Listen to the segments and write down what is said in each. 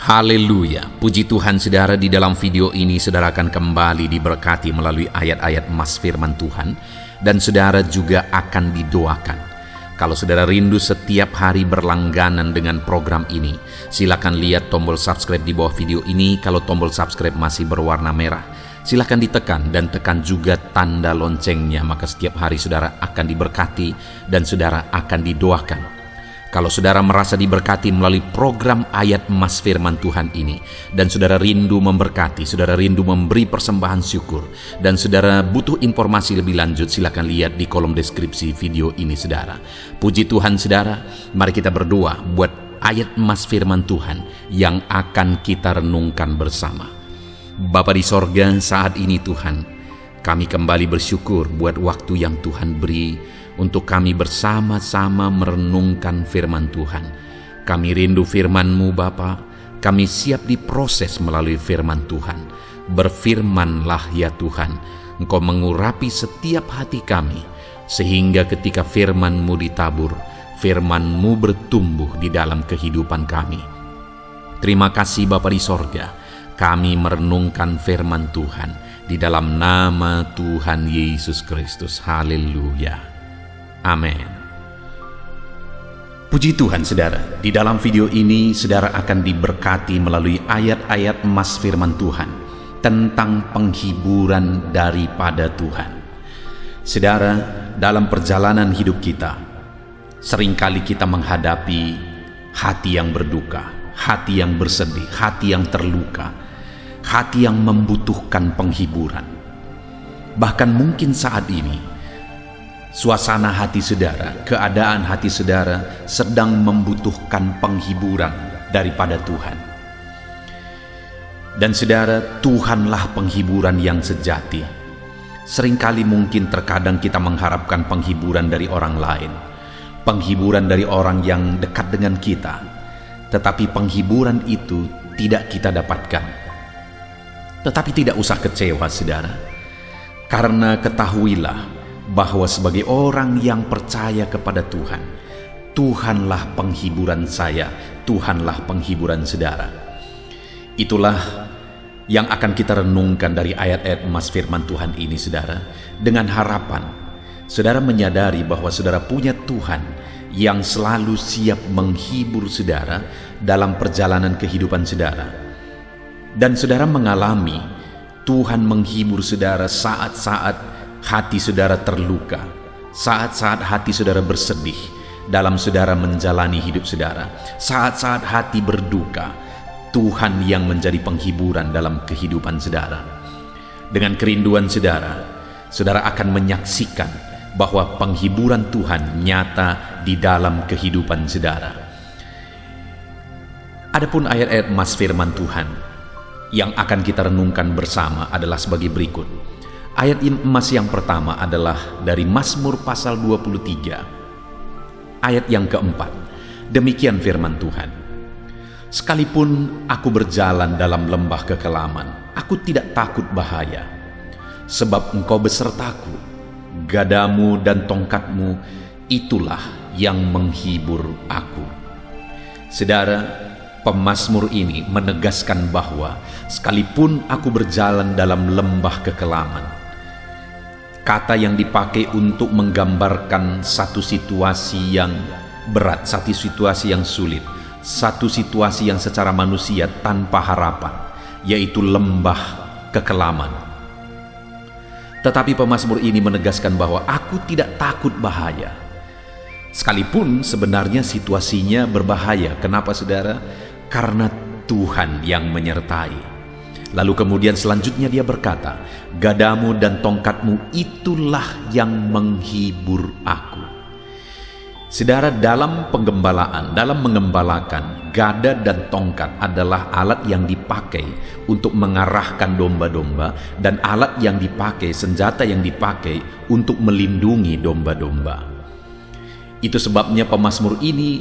Haleluya, puji Tuhan saudara. Di dalam video ini saudara akan kembali diberkati melalui ayat-ayat emas firman Tuhan, dan saudara juga akan didoakan. Kalau saudara rindu setiap hari berlangganan dengan program ini, silakan lihat tombol subscribe di bawah video ini. Kalau tombol subscribe masih berwarna merah, silakan ditekan dan tekan juga tanda loncengnya, maka setiap hari saudara akan diberkati dan saudara akan didoakan. Kalau saudara merasa diberkati melalui program ayat emas firman Tuhan ini, dan saudara rindu memberkati, saudara rindu memberi persembahan syukur, dan saudara butuh informasi lebih lanjut, silakan lihat di kolom deskripsi video ini saudara. Puji Tuhan saudara, mari kita berdoa buat ayat emas firman Tuhan yang akan kita renungkan bersama. Bapa di sorga, saat ini Tuhan, kami kembali bersyukur buat waktu yang Tuhan beri untuk kami bersama-sama merenungkan firman Tuhan. Kami rindu firman-Mu Bapa, kami siap diproses melalui firman Tuhan. Berfirmanlah ya Tuhan, Engkau mengurapi setiap hati kami, sehingga ketika firman-Mu ditabur, firman-Mu bertumbuh di dalam kehidupan kami. Terima kasih Bapa di sorga, kami merenungkan firman Tuhan di dalam nama Tuhan Yesus Kristus. Haleluya. Amin. Puji Tuhan saudara, di dalam video ini saudara akan diberkati melalui ayat-ayat emas firman Tuhan tentang penghiburan daripada Tuhan. Saudara, dalam perjalanan hidup kita, seringkali kita menghadapi hati yang berduka, hati yang bersedih, hati yang terluka, hati yang membutuhkan penghiburan. Bahkan mungkin saat ini suasana hati saudara, keadaan hati saudara sedang membutuhkan penghiburan daripada Tuhan. Dan saudara, Tuhanlah penghiburan yang sejati. Seringkali mungkin terkadang kita mengharapkan penghiburan dari orang lain, penghiburan dari orang yang dekat dengan kita, tetapi penghiburan itu tidak kita dapatkan. Tetapi tidak usah kecewa saudara, karena ketahuilah bahwa sebagai orang yang percaya kepada Tuhan, Tuhanlah penghiburan saya, Tuhanlah penghiburan saudara. Itulah yang akan kita renungkan dari ayat-ayat emas firman Tuhan ini saudara, dengan harapan saudara menyadari bahwa saudara punya Tuhan yang selalu siap menghibur saudara dalam perjalanan kehidupan saudara. Dan saudara mengalami Tuhan menghibur saudara saat-saat hati saudara terluka, saat-saat hati saudara bersedih dalam saudara menjalani hidup saudara, saat-saat hati berduka, Tuhan yang menjadi penghiburan dalam kehidupan saudara. Dengan kerinduan saudara, saudara akan menyaksikan bahwa penghiburan Tuhan nyata di dalam kehidupan saudara. Adapun ayat-ayat emas firman Tuhan yang akan kita renungkan bersama adalah sebagai berikut. Ayat emas yang pertama adalah dari Mazmur pasal 23, ayat yang keempat. Demikian firman Tuhan. Sekalipun aku berjalan dalam lembah kekelaman, aku tidak takut bahaya, sebab Engkau besertaku, gadamu dan tongkatmu, itulah yang menghibur aku. Saudara, pemazmur ini menegaskan bahwa sekalipun aku berjalan dalam lembah kekelaman, kata yang dipakai untuk menggambarkan satu situasi yang berat, satu situasi yang sulit, satu situasi yang secara manusia tanpa harapan, yaitu lembah kekelaman. Tetapi pemazmur ini menegaskan bahwa aku tidak takut bahaya. Sekalipun sebenarnya situasinya berbahaya. Kenapa saudara? Karena Tuhan yang menyertai. Lalu kemudian selanjutnya dia berkata, gadamu dan tongkatmu itulah yang menghibur aku. Saudara, dalam penggembalaan, dalam mengembalakan, gada dan tongkat adalah alat yang dipakai untuk mengarahkan domba-domba, dan alat yang dipakai, senjata yang dipakai untuk melindungi domba-domba. Itu sebabnya pemazmur ini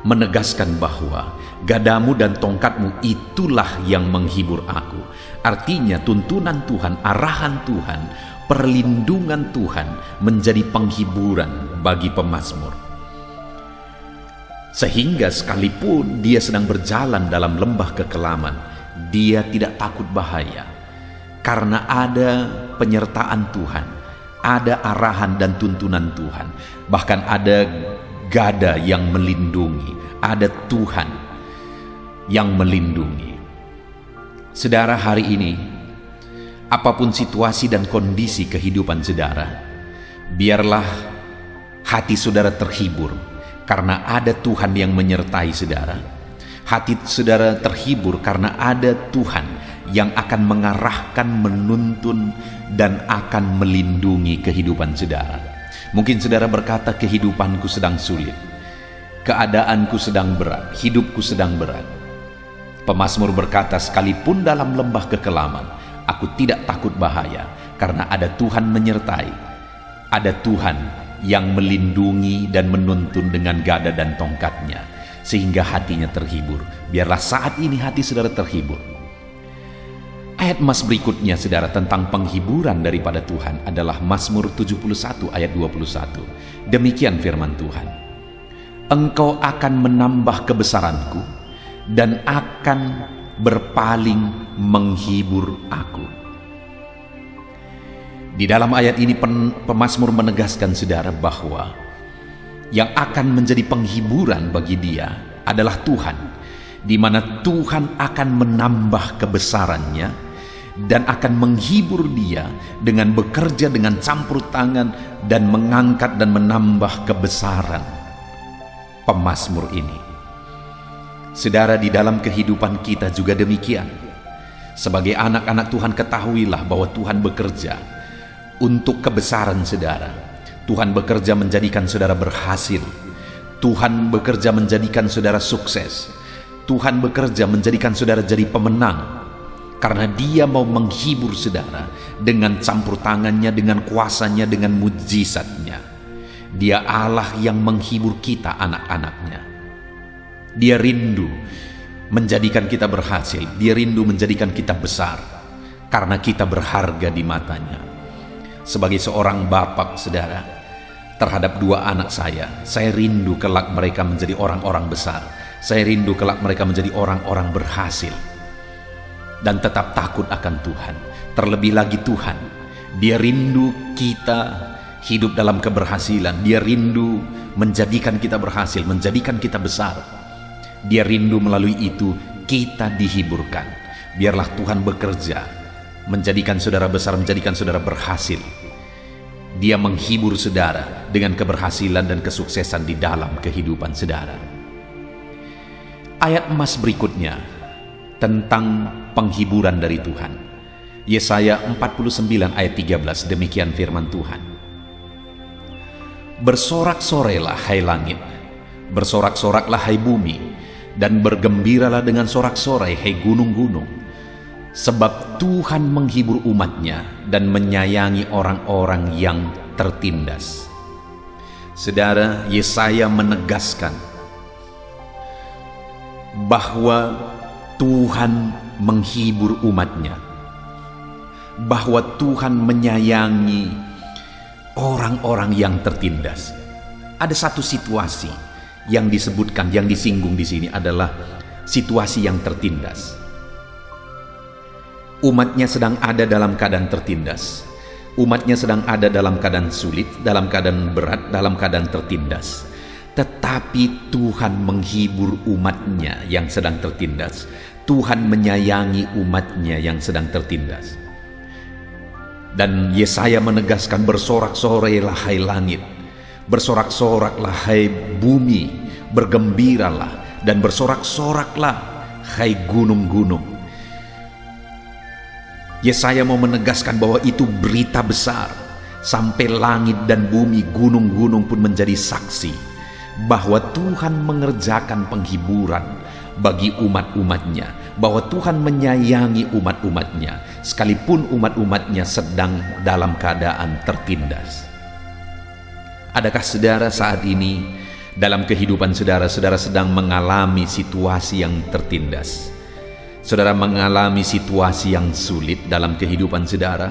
menegaskan bahwa gadamu dan tongkatmu itulah yang menghibur aku. Artinya tuntunan Tuhan, arahan Tuhan, perlindungan Tuhan menjadi penghiburan bagi pemazmur. Sehingga sekalipun dia sedang berjalan dalam lembah kekelaman, dia tidak takut bahaya, karena ada penyertaan Tuhan, ada arahan dan tuntunan Tuhan. Bahkan ada gada yang melindungi, ada Tuhan yang melindungi. Saudara, hari ini apapun situasi dan kondisi kehidupan saudara, biarlah hati saudara terhibur karena ada Tuhan yang menyertai saudara. Hati saudara terhibur karena ada Tuhan yang akan mengarahkan, menuntun, dan akan melindungi kehidupan saudara. Mungkin saudara berkata, kehidupanku sedang sulit, keadaanku sedang berat, hidupku sedang berat. Pemazmur berkata, sekalipun dalam lembah kekelaman, aku tidak takut bahaya, karena ada Tuhan menyertai. Ada Tuhan yang melindungi dan menuntun dengan gada dan tongkatnya, sehingga hatinya terhibur. Biarlah saat ini hati saudara terhibur. Ayat emas berikutnya saudara tentang penghiburan daripada Tuhan adalah Mazmur 71 ayat 21. Demikian firman Tuhan, Engkau akan menambah kebesaranku dan akan berpaling menghibur aku. Di dalam ayat ini pemazmur menegaskan saudara bahwa yang akan menjadi penghiburan bagi dia adalah Tuhan, di mana Tuhan akan menambah kebesarannya dan akan menghibur dia dengan bekerja dengan campur tangan dan mengangkat dan menambah kebesaran pemazmur ini. Saudara, di dalam kehidupan kita juga demikian. Sebagai anak-anak Tuhan, ketahuilah bahwa Tuhan bekerja untuk kebesaran saudara. Tuhan bekerja menjadikan saudara berhasil. Tuhan bekerja menjadikan saudara sukses. Tuhan bekerja menjadikan saudara jadi pemenang, karena Dia mau menghibur saudara dengan campur tangannya, dengan kuasanya, dengan mujizatnya. Dia Allah yang menghibur kita, anak-anaknya. Dia rindu menjadikan kita berhasil. Dia rindu menjadikan kita besar, karena kita berharga di matanya. Sebagai seorang bapak saudara, terhadap dua anak saya rindu kelak mereka menjadi orang-orang besar. Saya rindu kelak mereka menjadi orang-orang berhasil dan tetap takut akan Tuhan. Terlebih lagi Tuhan, Dia rindu kita hidup dalam keberhasilan. Dia rindu menjadikan kita berhasil, menjadikan kita besar. Dia rindu melalui itu kita dihiburkan. Biarlah Tuhan bekerja menjadikan saudara besar, menjadikan saudara berhasil. Dia menghibur saudara dengan keberhasilan dan kesuksesan di dalam kehidupan saudara. Ayat emas berikutnya tentang penghiburan dari Tuhan. Yesaya 49 ayat 13, demikian firman Tuhan. Bersorak-sorailah hai langit, bersorak-soraklah hai bumi, dan bergembiralah dengan sorak-sorai hai gunung-gunung, sebab Tuhan menghibur umatnya dan menyayangi orang-orang yang tertindas. Saudara, Yesaya menegaskan bahwa Tuhan menghibur umatnya, bahwa Tuhan menyayangi orang-orang yang tertindas. Ada satu situasi yang disebutkan, yang disinggung di sini adalah situasi yang tertindas. Umatnya sedang ada dalam keadaan tertindas. Umatnya sedang ada dalam keadaan sulit, dalam keadaan berat, dalam keadaan tertindas. Tetapi Tuhan menghibur umatnya yang sedang tertindas. Tuhan menyayangi umatnya yang sedang tertindas. Dan Yesaya menegaskan, bersorak-sorailah hai langit, bersorak-soraklah hai bumi, bergembiralah dan bersorak-soraklah hai gunung-gunung. Yesaya mau menegaskan bahwa itu berita besar, sampai langit dan bumi, gunung-gunung pun menjadi saksi bahwa Tuhan mengerjakan penghiburan bagi umat-umatnya, bahwa Tuhan menyayangi umat-umatnya sekalipun umat-umatnya sedang dalam keadaan tertindas. Adakah saudara saat ini dalam kehidupan saudara, saudara sedang mengalami situasi yang tertindas? Saudara mengalami situasi yang sulit dalam kehidupan saudara?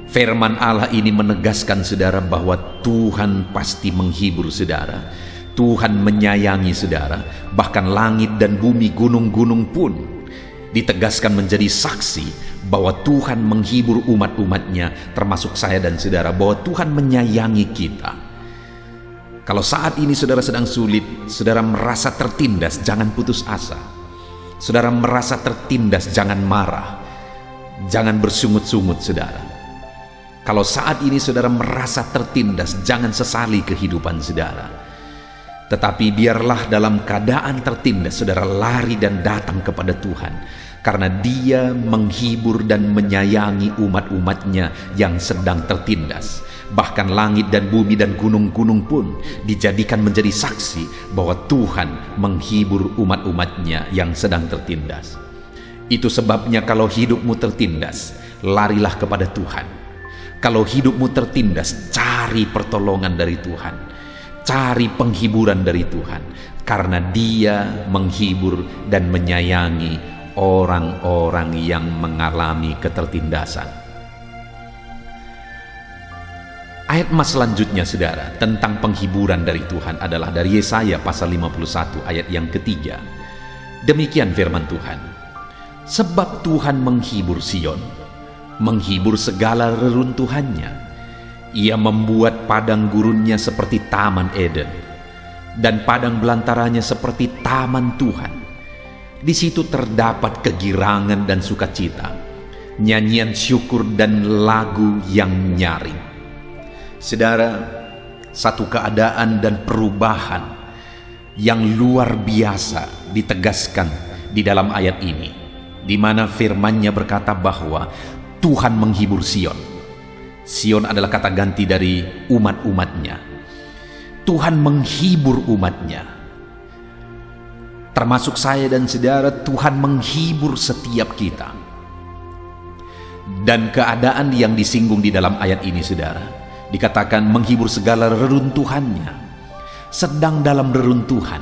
Firman Allah ini menegaskan saudara bahwa Tuhan pasti menghibur saudara. Tuhan menyayangi saudara, bahkan langit dan bumi, gunung-gunung pun ditegaskan menjadi saksi bahwa Tuhan menghibur umat-umatnya, termasuk saya dan saudara, bahwa Tuhan menyayangi kita. Kalau saat ini saudara sedang sulit, saudara merasa tertindas, jangan putus asa. Saudara merasa tertindas, jangan marah, jangan bersungut-sungut saudara. Kalau saat ini saudara merasa tertindas, jangan sesali kehidupan saudara. Tetapi biarlah dalam keadaan tertindas saudara lari dan datang kepada Tuhan, karena Dia menghibur dan menyayangi umat-umatnya yang sedang tertindas. Bahkan langit dan bumi dan gunung-gunung pun dijadikan menjadi saksi bahwa Tuhan menghibur umat-umatnya yang sedang tertindas. Itu sebabnya kalau hidupmu tertindas, larilah kepada Tuhan. Kalau hidupmu tertindas, cari pertolongan dari Tuhan. Cari penghiburan dari Tuhan, karena Dia menghibur dan menyayangi orang-orang yang mengalami ketertindasan. Ayat emas selanjutnya saudara tentang penghiburan dari Tuhan adalah dari Yesaya pasal 51 ayat yang ketiga. Demikian firman Tuhan, sebab Tuhan menghibur Sion, menghibur segala reruntuhannya. Ia membuat padang gurunnya seperti taman Eden, dan padang belantaranya seperti taman Tuhan. Di situ terdapat kegirangan dan sukacita, nyanyian syukur dan lagu yang nyaring. Saudara, satu keadaan dan perubahan yang luar biasa ditegaskan di dalam ayat ini, di mana firman-Nya berkata bahwa Tuhan menghibur Sion. Sion adalah kata ganti dari umat-umatnya. Tuhan menghibur umatnya. Termasuk saya dan saudara, Tuhan menghibur setiap kita. Dan keadaan yang disinggung di dalam ayat ini saudara, dikatakan menghibur segala reruntuhannya. Sedang dalam reruntuhan,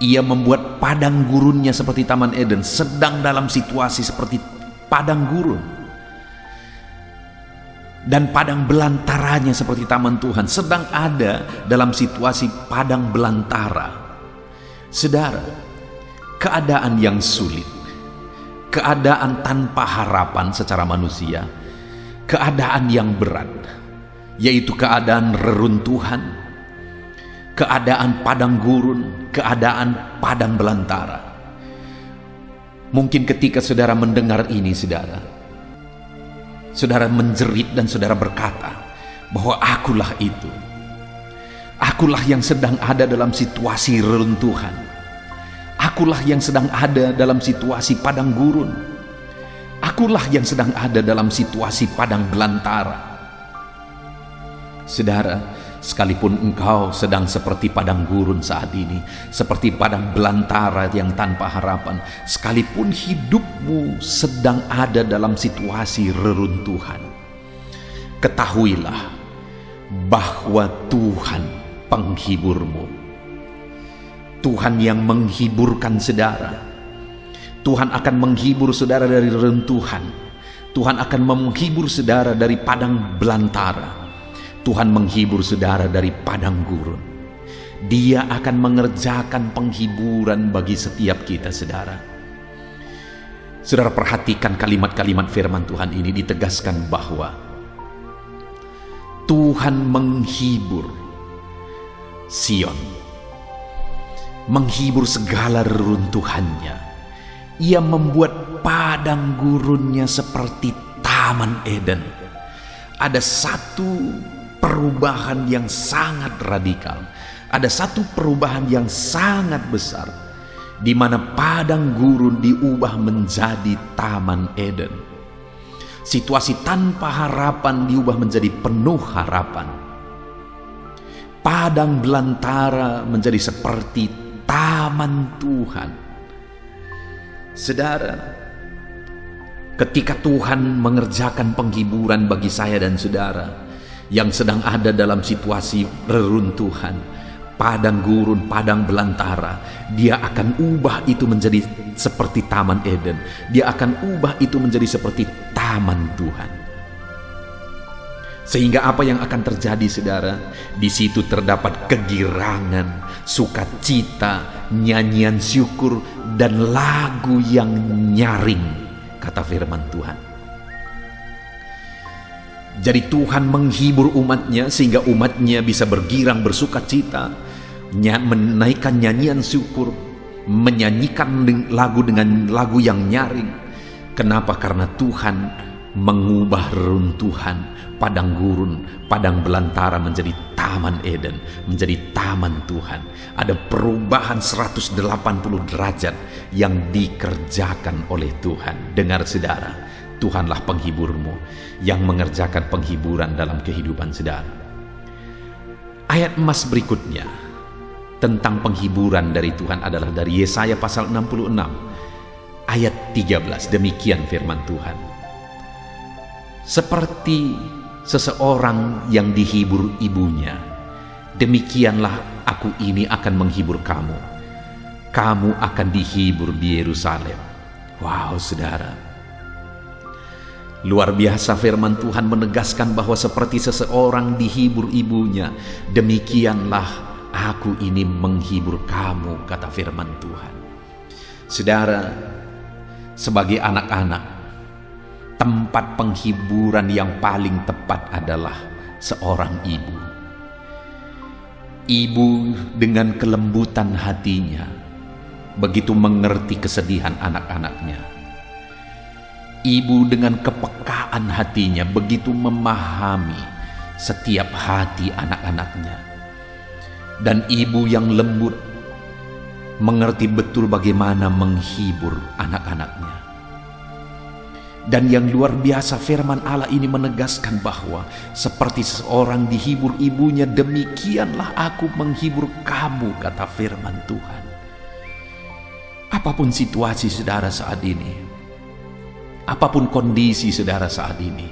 Ia membuat padang gurunnya seperti taman Eden. Sedang dalam situasi seperti padang gurun, dan padang belantaranya seperti taman Tuhan. Sedang ada dalam situasi padang belantara. Saudara, keadaan yang sulit, keadaan tanpa harapan secara manusia, keadaan yang berat, yaitu keadaan reruntuhan, keadaan padang gurun, keadaan padang belantara. Mungkin ketika saudara mendengar ini saudara menjerit dan saudara berkata bahwa akulah itu. Akulah yang sedang ada dalam situasi reruntuhan. Akulah yang sedang ada dalam situasi padang gurun. Akulah yang sedang ada dalam situasi padang belantara. Saudara, sekalipun engkau sedang seperti padang gurun saat ini, seperti padang belantara yang tanpa harapan, sekalipun hidupmu sedang ada dalam situasi reruntuhan, ketahuilah bahwa Tuhan penghiburmu. Tuhan yang menghiburkan saudara. Tuhan akan menghibur saudara dari reruntuhan. Tuhan akan menghibur saudara dari padang belantara. Tuhan menghibur saudara dari padang gurun. Dia akan mengerjakan penghiburan bagi setiap kita saudara. Saudara perhatikan kalimat-kalimat firman Tuhan ini, ditegaskan bahwa Tuhan menghibur Sion, menghibur segala reruntuhannya. Ia membuat padang gurunnya seperti taman Eden. Ada satu perubahan yang sangat radikal, ada satu perubahan yang sangat besar, di mana padang gurun diubah menjadi taman Eden. Situasi tanpa harapan diubah menjadi penuh harapan. Padang belantara menjadi seperti taman Tuhan. Saudara, ketika Tuhan mengerjakan penghiburan bagi saya dan saudara yang sedang ada dalam situasi reruntuhan, padang gurun, padang belantara, Dia akan ubah itu menjadi seperti taman Eden. Dia akan ubah itu menjadi seperti taman Tuhan. Sehingga apa yang akan terjadi, saudara? Di situ terdapat kegirangan, sukacita, nyanyian syukur, dan lagu yang nyaring, kata firman Tuhan. Jadi Tuhan menghibur umatnya sehingga umatnya bisa bergirang, bersukacita, menaikkan nyanyian syukur, menyanyikan lagu dengan lagu yang nyaring. Kenapa? Karena Tuhan mengubah reruntuhan padang gurun, padang belantara menjadi taman Eden, menjadi taman Tuhan. Ada perubahan 180 derajat yang dikerjakan oleh Tuhan. Dengar saudara, Tuhanlah penghiburmu yang mengerjakan penghiburan dalam kehidupan saudara. Ayat emas berikutnya tentang penghiburan dari Tuhan adalah dari Yesaya pasal 66 ayat 13. Demikian firman Tuhan. Seperti seseorang yang dihibur ibunya, demikianlah aku ini akan menghibur kamu. Kamu akan dihibur di Yerusalem. Wow, saudara. Luar biasa firman Tuhan menegaskan bahwa seperti seseorang dihibur ibunya, demikianlah aku ini menghibur kamu, kata firman Tuhan. Saudara, sebagai anak-anak, tempat penghiburan yang paling tepat adalah seorang ibu. Ibu dengan kelembutan hatinya begitu mengerti kesedihan anak-anaknya. Ibu dengan kepekaan hatinya begitu memahami setiap hati anak-anaknya. Dan ibu yang lembut mengerti betul bagaimana menghibur anak-anaknya. Dan yang luar biasa, firman Allah ini menegaskan bahwa seperti seseorang dihibur ibunya, demikianlah aku menghibur kamu, kata firman Tuhan. Apapun situasi saudara saat ini, apapun kondisi saudara saat ini,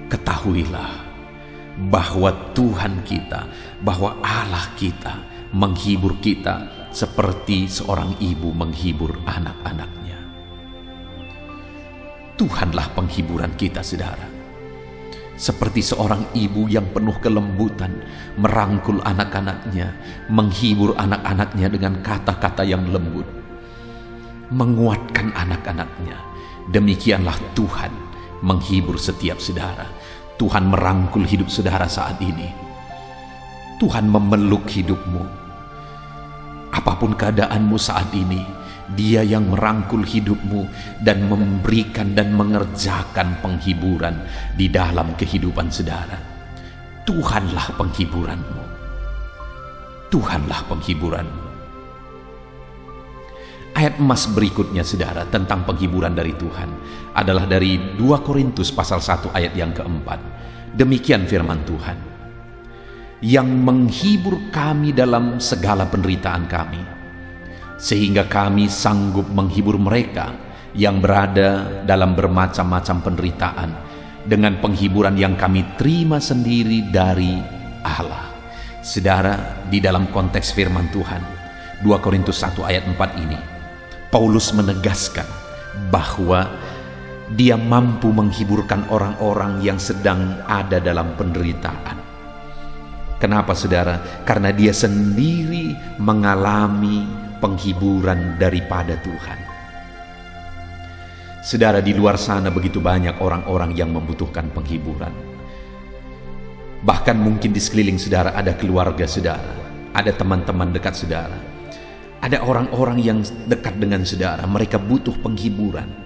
ketahuilah bahwa Tuhan kita, bahwa Allah kita menghibur kita seperti seorang ibu menghibur anak-anaknya. Tuhanlah penghiburan kita, saudara. Seperti seorang ibu yang penuh kelembutan, merangkul anak-anaknya, menghibur anak-anaknya dengan kata-kata yang lembut, menguatkan anak-anaknya. Demikianlah Tuhan menghibur setiap saudara. Tuhan merangkul hidup saudara saat ini. Tuhan memeluk hidupmu. Apapun keadaanmu saat ini, Dia yang merangkul hidupmu dan memberikan dan mengerjakan penghiburan di dalam kehidupan saudara. Tuhanlah penghiburanmu. Tuhanlah penghiburanmu. Ayat emas berikutnya saudara tentang penghiburan dari Tuhan adalah dari 2 Korintus pasal 1 ayat yang keempat. Demikian firman Tuhan. Yang menghibur kami dalam segala penderitaan kami, sehingga kami sanggup menghibur mereka yang berada dalam bermacam-macam penderitaan dengan penghiburan yang kami terima sendiri dari Allah. Saudara, di dalam konteks firman Tuhan 2 Korintus 1 ayat 4 ini, Paulus menegaskan bahwa dia mampu menghiburkan orang-orang yang sedang ada dalam penderitaan. Kenapa saudara? Karena dia sendiri mengalami penghiburan daripada Tuhan. Saudara, di luar sana begitu banyak orang-orang yang membutuhkan penghiburan. Bahkan mungkin di sekeliling saudara ada keluarga saudara, ada teman-teman dekat saudara, ada orang-orang yang dekat dengan saudara, mereka butuh penghiburan.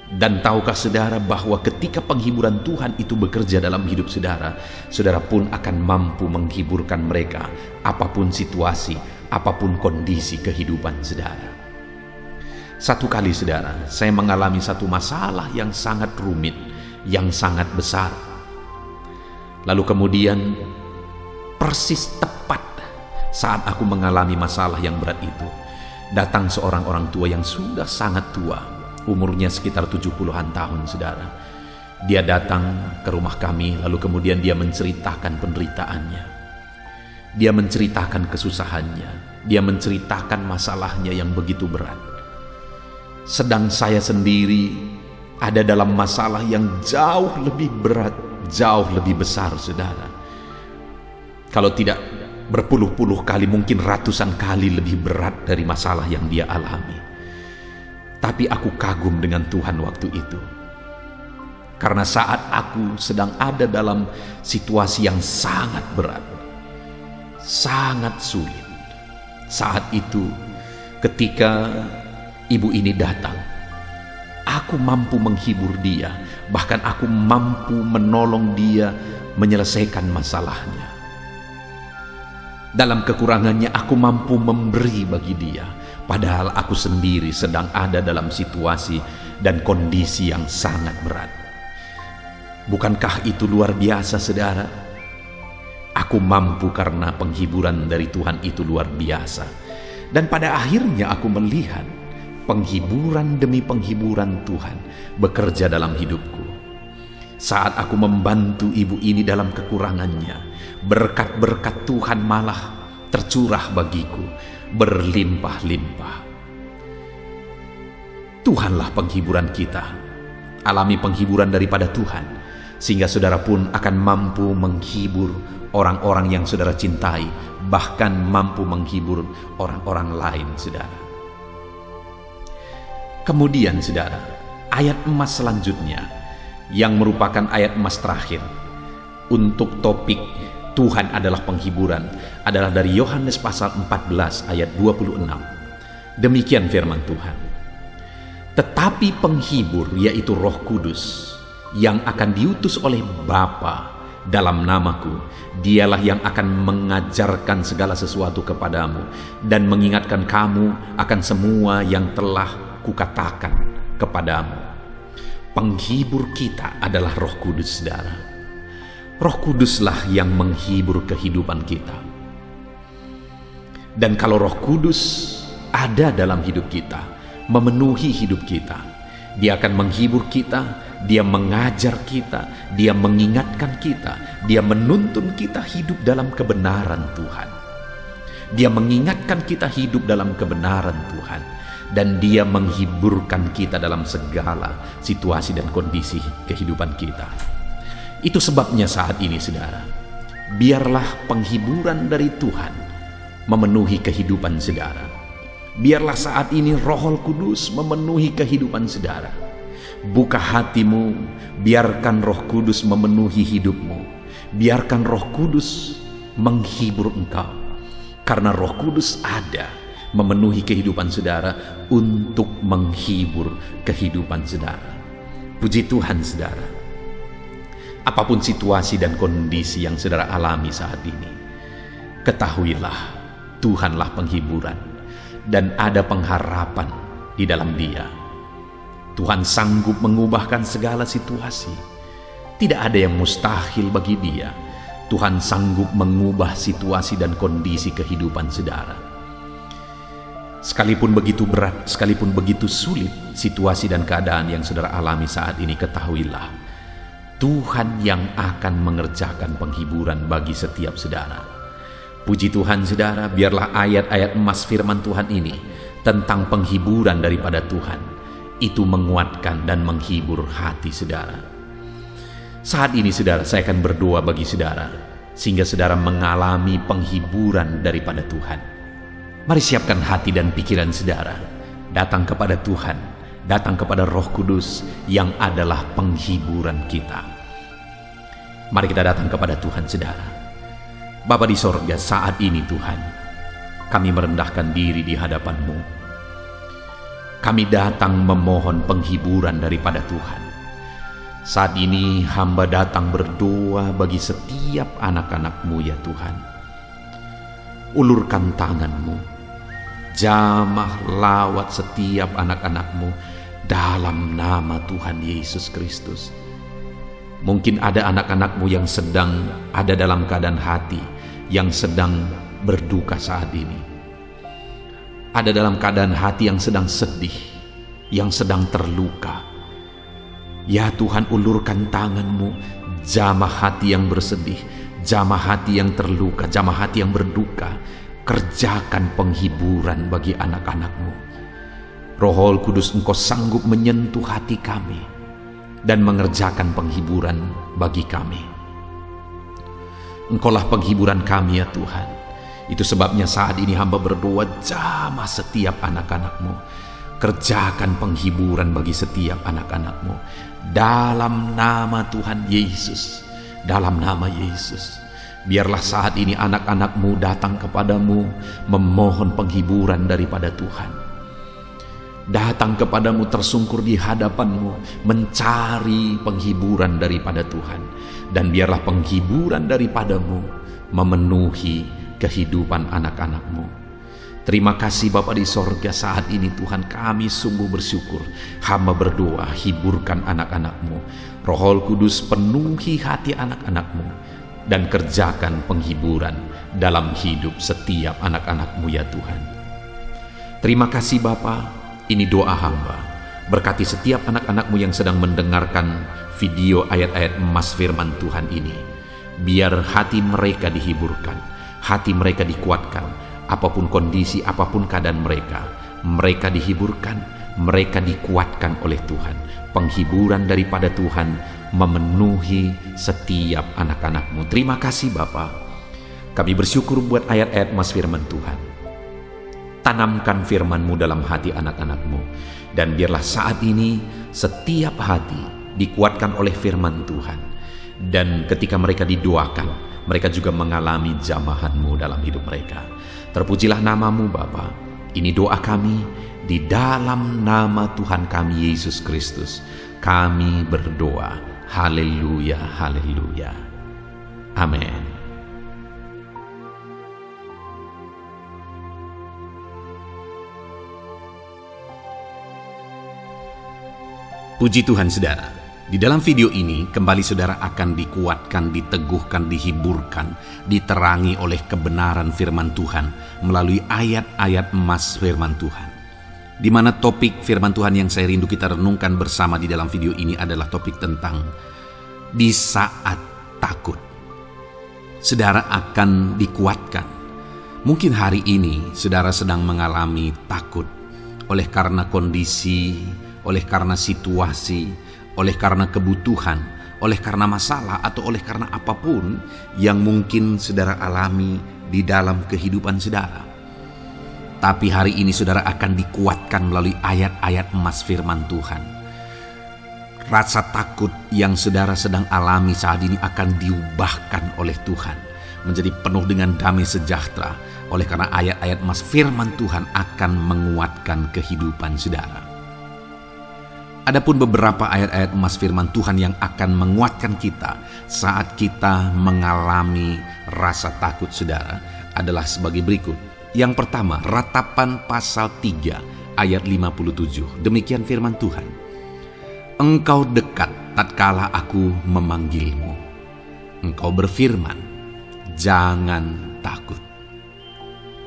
Dan tahukah saudara bahwa ketika penghiburan Tuhan itu bekerja dalam hidup saudara, saudara pun akan mampu menghiburkan mereka apapun situasi, apapun kondisi kehidupan saudara. Satu kali saudara, saya mengalami satu masalah yang sangat rumit, yang sangat besar. Lalu kemudian persis tepat saat aku mengalami masalah yang berat itu, datang seorang orang tua yang sudah sangat tua, umurnya sekitar 70-an tahun saudara. Dia datang ke rumah kami, lalu kemudian dia menceritakan penderitaannya. Dia menceritakan kesusahannya, dia menceritakan masalahnya yang begitu berat. Sedang saya sendiri ada dalam masalah yang jauh lebih berat jauh lebih besar, saudara. Kalau tidak berpuluh-puluh kali, mungkin ratusan kali lebih berat dari masalah yang dia alami. Tapi aku kagum dengan Tuhan waktu itu. Karena saat aku sedang ada dalam situasi yang sangat berat, sangat sulit, saat itu ketika ibu ini datang, aku mampu menghibur dia, bahkan aku mampu menolong dia menyelesaikan masalahnya. Dalam kekurangannya aku mampu memberi bagi dia, padahal aku sendiri sedang ada dalam situasi dan kondisi yang sangat berat. Bukankah itu luar biasa, saudara? Aku mampu karena penghiburan dari Tuhan itu luar biasa. Dan pada akhirnya aku melihat penghiburan demi penghiburan Tuhan bekerja dalam hidupku. Saat aku membantu ibu ini dalam kekurangannya, berkat-berkat Tuhan malah tercurah bagiku berlimpah-limpah. Tuhanlah penghiburan kita. Alami penghiburan daripada Tuhan, sehingga saudara pun akan mampu menghibur orang-orang yang saudara cintai, bahkan mampu menghibur orang-orang lain, saudara. Kemudian, saudara, ayat emas selanjutnya yang merupakan ayat emas terakhir untuk topik Tuhan adalah penghiburan adalah dari Yohanes pasal 14 ayat 26. Demikian firman Tuhan. Tetapi penghibur, yaitu Roh Kudus, yang akan diutus oleh Bapa dalam namaku, dialah yang akan mengajarkan segala sesuatu kepadamu dan mengingatkan kamu akan semua yang telah kukatakan kepadamu. Penghibur kita adalah Roh Kudus, saudara. Roh Kuduslah yang menghibur kehidupan kita. Dan kalau Roh Kudus ada dalam hidup kita, memenuhi hidup kita, Dia akan menghibur kita, Dia mengajar kita, Dia mengingatkan kita, Dia menuntun kita hidup dalam kebenaran Tuhan. Dia mengingatkan kita hidup dalam kebenaran Tuhan, dan Dia menghiburkan kita dalam segala situasi dan kondisi kehidupan kita. Itu sebabnya saat ini, saudara, biarlah penghiburan dari Tuhan memenuhi kehidupan saudara. Biarlah saat ini Roh Kudus memenuhi kehidupan saudara. Buka hatimu, biarkan Roh Kudus memenuhi hidupmu. Biarkan Roh Kudus menghibur engkau. Karena Roh Kudus ada memenuhi kehidupan saudara untuk menghibur kehidupan saudara. Puji Tuhan, saudara. Apapun situasi dan kondisi yang saudara alami saat ini, ketahuilah Tuhanlah penghiburan dan ada pengharapan di dalam Dia. Tuhan sanggup mengubahkan segala situasi. Tidak ada yang mustahil bagi Dia. Tuhan sanggup mengubah situasi dan kondisi kehidupan saudara. Sekalipun begitu berat, sekalipun begitu sulit situasi dan keadaan yang saudara alami saat ini, ketahuilah Tuhan yang akan mengerjakan penghiburan bagi setiap saudara. Puji Tuhan, saudara, biarlah ayat-ayat emas firman Tuhan ini tentang penghiburan daripada Tuhan itu menguatkan dan menghibur hati saudara. Saat ini, saudara, saya akan berdoa bagi saudara sehingga saudara mengalami penghiburan daripada Tuhan. Mari siapkan hati dan pikiran saudara, datang kepada Tuhan, datang kepada Roh Kudus yang adalah penghiburan kita. Mari kita datang kepada Tuhan, saudara. Bapa di sorga, saat ini Tuhan, kami merendahkan diri di hadapan-Mu. Kami datang memohon penghiburan daripada Tuhan. Saat ini hamba datang berdoa bagi setiap anak-anak-Mu, ya Tuhan. Ulurkan tangan-Mu, jamah lawat setiap anak-anak-Mu dalam nama Tuhan Yesus Kristus. Mungkin ada anak-anak-Mu yang sedang ada dalam keadaan hati yang sedang berduka saat ini. Ada dalam keadaan hati yang sedang sedih, yang sedang terluka. Ya Tuhan, ulurkan tangan-Mu, jamah hati yang bersedih, jamah hati yang terluka, jamah hati yang berduka. Kerjakan penghiburan bagi anak-anak-Mu. Roh Kudus, Engkau sanggup menyentuh hati kami. dan mengerjakan penghiburan bagi kami. Engkaulah penghiburan kami ya Tuhan. Itu sebabnya saat ini hamba berdoa, jamah setiap anak-anak-Mu. Kerjakan penghiburan bagi setiap anak-anak-Mu. Dalam nama Tuhan Yesus. Dalam nama Yesus. Biarlah saat ini anak-anak-Mu datang kepadamu memohon penghiburan daripada Tuhan. Datang kepadamu tersungkur di hadapan-Mu, mencari penghiburan daripada Tuhan. Dan biarlah penghiburan daripada-Mu memenuhi kehidupan anak-anak-Mu. Terima kasih Bapa di sorga, saat ini Tuhan kami sungguh bersyukur. Hamba berdoa, hiburkan anak-anak-Mu. Roh Kudus penuhi hati anak-anak-Mu dan kerjakan penghiburan dalam hidup setiap anak-anak-Mu ya Tuhan. Terima kasih Bapa. Ini doa hamba. Berkati setiap anak-anak-Mu yang sedang mendengarkan video ayat-ayat emas firman Tuhan ini. Biar hati mereka dihiburkan, hati mereka dikuatkan. Apapun kondisi, apapun keadaan mereka dihiburkan, mereka dikuatkan oleh Tuhan. Penghiburan daripada Tuhan memenuhi setiap anak-anak-Mu. Terima kasih Bapa. Kami bersyukur buat ayat-ayat emas firman Tuhan. Tanamkan firman-Mu dalam hati anak-anak-Mu. Dan biarlah saat ini setiap hati dikuatkan oleh firman Tuhan. Dan ketika mereka didoakan, mereka juga mengalami jamahan-Mu dalam hidup mereka. Terpujilah nama-Mu Bapa. Ini doa kami di dalam nama Tuhan kami Yesus Kristus. Kami berdoa. Haleluya, haleluya. Amin. Puji Tuhan saudara, di dalam video ini kembali saudara akan dikuatkan, diteguhkan, dihiburkan, diterangi oleh kebenaran firman Tuhan melalui ayat-ayat emas firman Tuhan. Di mana topik firman Tuhan yang saya rindu kita renungkan bersama di dalam video ini adalah topik tentang di saat takut. Saudara akan dikuatkan. Mungkin hari ini saudara sedang mengalami takut oleh karena kondisi, oleh karena situasi, oleh karena kebutuhan, oleh karena masalah, atau oleh karena apapun yang mungkin saudara alami di dalam kehidupan saudara. Tapi hari ini saudara akan dikuatkan melalui ayat-ayat emas firman Tuhan. Rasa takut yang saudara sedang alami saat ini akan diubahkan oleh Tuhan menjadi penuh dengan damai sejahtera, oleh karena ayat-ayat emas firman Tuhan akan menguatkan kehidupan saudara. Adapun beberapa ayat-ayat emas firman Tuhan yang akan menguatkan kita saat kita mengalami rasa takut saudara adalah sebagai berikut. Yang pertama, Ratapan pasal 3 ayat 57. Demikian firman Tuhan. Engkau dekat tatkala aku memanggilmu. Engkau berfirman, jangan takut.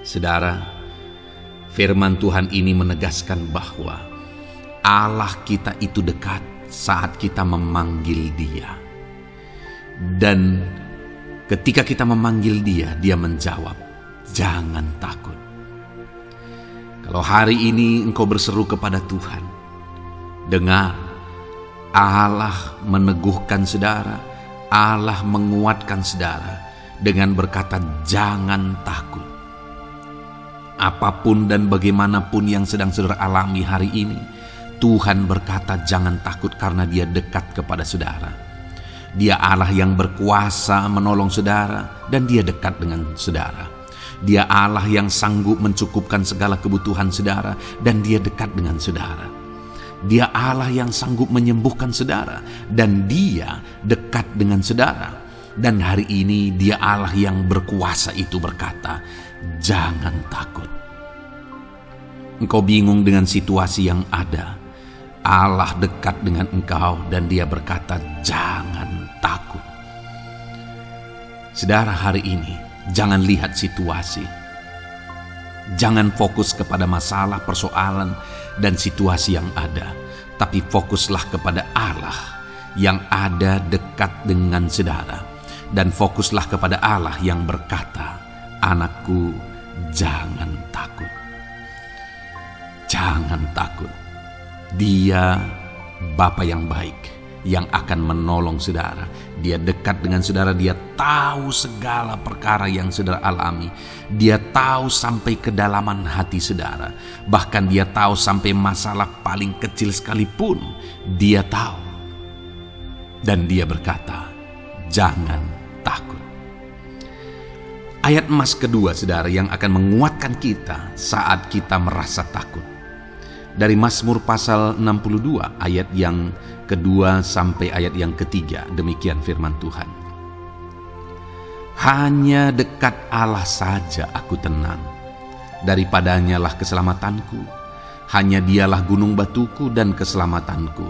Saudara, firman Tuhan ini menegaskan bahwa Allah kita itu dekat saat kita memanggil Dia. Dan ketika kita memanggil Dia, Dia menjawab, jangan takut. Kalau hari ini engkau berseru kepada Tuhan, dengar, Allah meneguhkan saudara, Allah menguatkan saudara dengan berkata, jangan takut. Apapun dan bagaimanapun yang sedang saudara alami hari ini, Tuhan berkata jangan takut karena Dia dekat kepada saudara. Dia Allah yang berkuasa menolong saudara dan Dia dekat dengan saudara. Dia Allah yang sanggup mencukupkan segala kebutuhan saudara dan Dia dekat dengan saudara. Dia Allah yang sanggup menyembuhkan saudara dan Dia dekat dengan saudara. Dan hari ini Dia Allah yang berkuasa itu berkata, jangan takut. Engkau bingung dengan situasi yang ada. Allah dekat dengan engkau dan Dia berkata, jangan takut. Saudara, hari ini jangan lihat situasi. Jangan fokus kepada masalah, persoalan, dan situasi yang ada. Tapi fokuslah kepada Allah yang ada dekat dengan saudara. Dan fokuslah kepada Allah yang berkata, anakku, jangan takut. Jangan takut. Dia Bapa yang baik. yang akan menolong saudara. Dia dekat dengan saudara, dia tahu segala perkara yang saudara alami. Dia tahu sampai kedalaman hati saudara. Bahkan dia tahu sampai masalah paling kecil sekalipun. Dia tahu. Dan dia berkata, jangan takut. Ayat emas kedua saudara yang akan menguatkan kita saat kita merasa takut. Dari Mazmur pasal 62 ayat yang kedua sampai ayat yang ketiga, demikian firman Tuhan. Hanya dekat Allah saja aku tenang, daripadanya lah keselamatanku. Hanya dialah gunung batuku dan keselamatanku,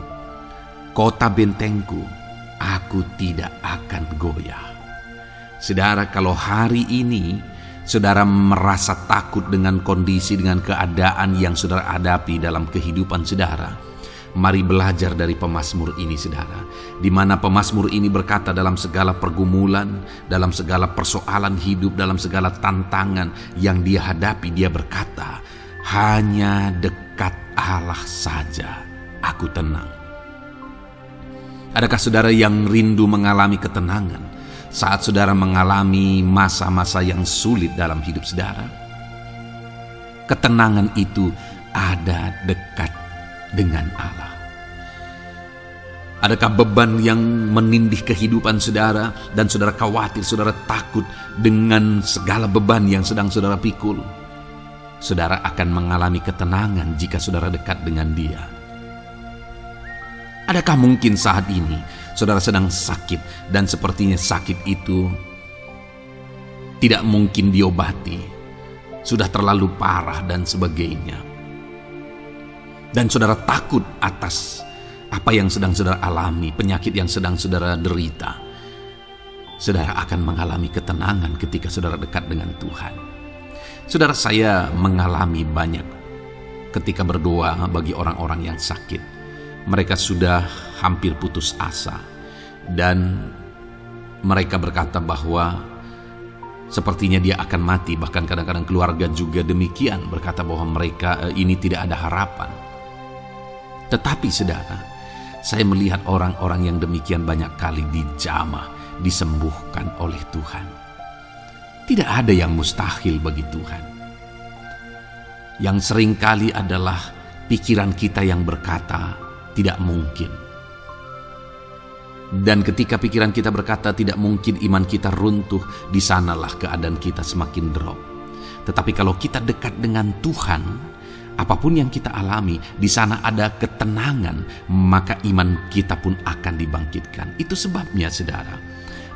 kota bentengku, aku tidak akan goyah. Saudara, kalau hari ini saudara merasa takut dengan kondisi, dengan keadaan yang saudara hadapi dalam kehidupan saudara, mari belajar dari pemazmur ini saudara, di mana pemazmur ini berkata dalam segala pergumulan, dalam segala persoalan hidup, dalam segala tantangan yang dia hadapi, dia berkata, hanya dekat Allah saja aku tenang. Adakah saudara yang rindu mengalami ketenangan saat saudara mengalami masa-masa yang sulit dalam hidup saudara? Ketenangan itu ada dekat dengan Allah. Adakah beban yang menindih kehidupan saudara dan saudara khawatir, saudara takut dengan segala beban yang sedang saudara pikul? Saudara akan mengalami ketenangan jika saudara dekat dengan Dia. Adakah mungkin saat ini saudara sedang sakit dan sepertinya sakit itu tidak mungkin diobati, sudah terlalu parah dan sebagainya, dan saudara takut atas apa yang sedang saudara alami, penyakit yang sedang saudara derita? Saudara akan mengalami ketenangan ketika saudara dekat dengan Tuhan. Saudara, saya mengalami banyak ketika berdoa bagi orang-orang yang sakit. Mereka sudah hampir putus asa dan mereka berkata bahwa sepertinya dia akan mati. Bahkan kadang-kadang keluarga juga demikian, berkata bahwa mereka ini tidak ada harapan. Tetapi saudara, saya melihat orang-orang yang demikian banyak kali dijamah, disembuhkan oleh Tuhan. Tidak ada yang mustahil bagi Tuhan. Yang seringkali adalah pikiran kita yang berkata tidak mungkin. Dan ketika pikiran kita berkata tidak mungkin, iman kita runtuh, di sanalah keadaan kita semakin drop. Tetapi kalau kita dekat dengan Tuhan, apapun yang kita alami, di sana ada ketenangan, maka iman kita pun akan dibangkitkan. Itu sebabnya saudara,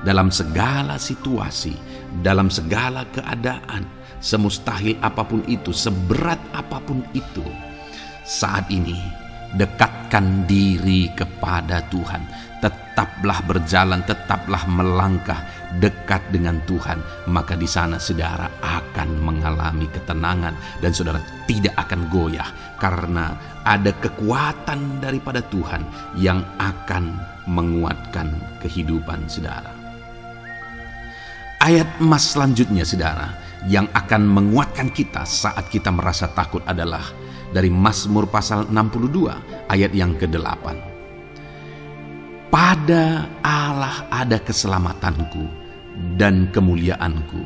dalam segala situasi, dalam segala keadaan, semustahil apapun itu, seberat apapun itu, saat ini dekatkan diri kepada Tuhan. Tetaplah berjalan, tetaplah melangkah dekat dengan Tuhan. Maka di sana saudara akan mengalami ketenangan dan saudara tidak akan goyah, karena ada kekuatan daripada Tuhan yang akan menguatkan kehidupan saudara. Ayat emas selanjutnya saudara yang akan menguatkan kita saat kita merasa takut adalah dari Mazmur pasal 62 ayat yang ke-8. Pada Allah ada keselamatanku dan kemuliaanku,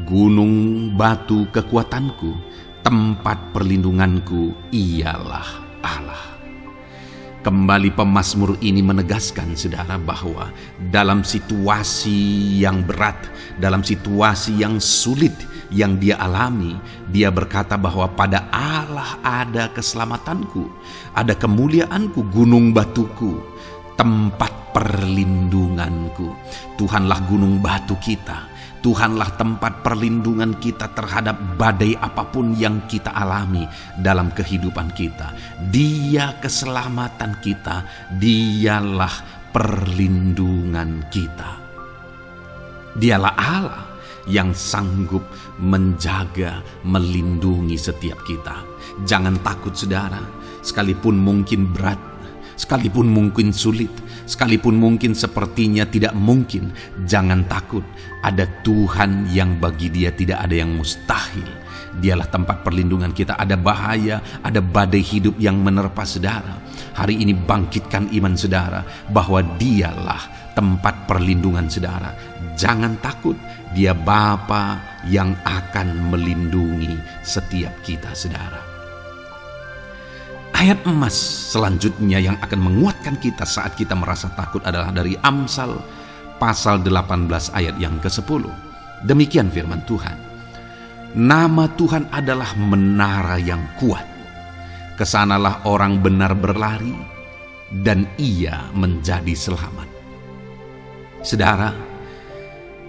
gunung batu kekuatanku, tempat perlindunganku ialah Allah. Kembali pemazmur ini menegaskan saudara bahwa dalam situasi yang berat, dalam situasi yang sulit yang dia alami, dia berkata bahwa pada Allah ada keselamatanku, ada kemuliaanku, gunung batuku, tempat perlindunganku. Tuhanlah gunung batu kita. Tuhanlah tempat perlindungan kita terhadap badai apapun yang kita alami dalam kehidupan kita. Dia keselamatan kita, dialah perlindungan kita. Dialah Allah yang sanggup menjaga, melindungi setiap kita. Jangan takut saudara, sekalipun mungkin berat, Sekalipun mungkin sulit, sekalipun mungkin sepertinya tidak mungkin, jangan takut. Ada Tuhan yang bagi Dia tidak ada yang mustahil. Dialah tempat perlindungan kita. Ada bahaya, ada badai hidup yang menerpa saudara. Hari ini bangkitkan iman saudara bahwa Dialah tempat perlindungan saudara. Jangan takut, Dia Bapa yang akan melindungi setiap kita saudara. Ayat emas selanjutnya yang akan menguatkan kita saat kita merasa takut adalah dari Amsal pasal 18 ayat yang ke-10. Demikian firman Tuhan. Nama Tuhan adalah menara yang kuat. Kesanalah orang benar berlari dan ia menjadi selamat. Saudara,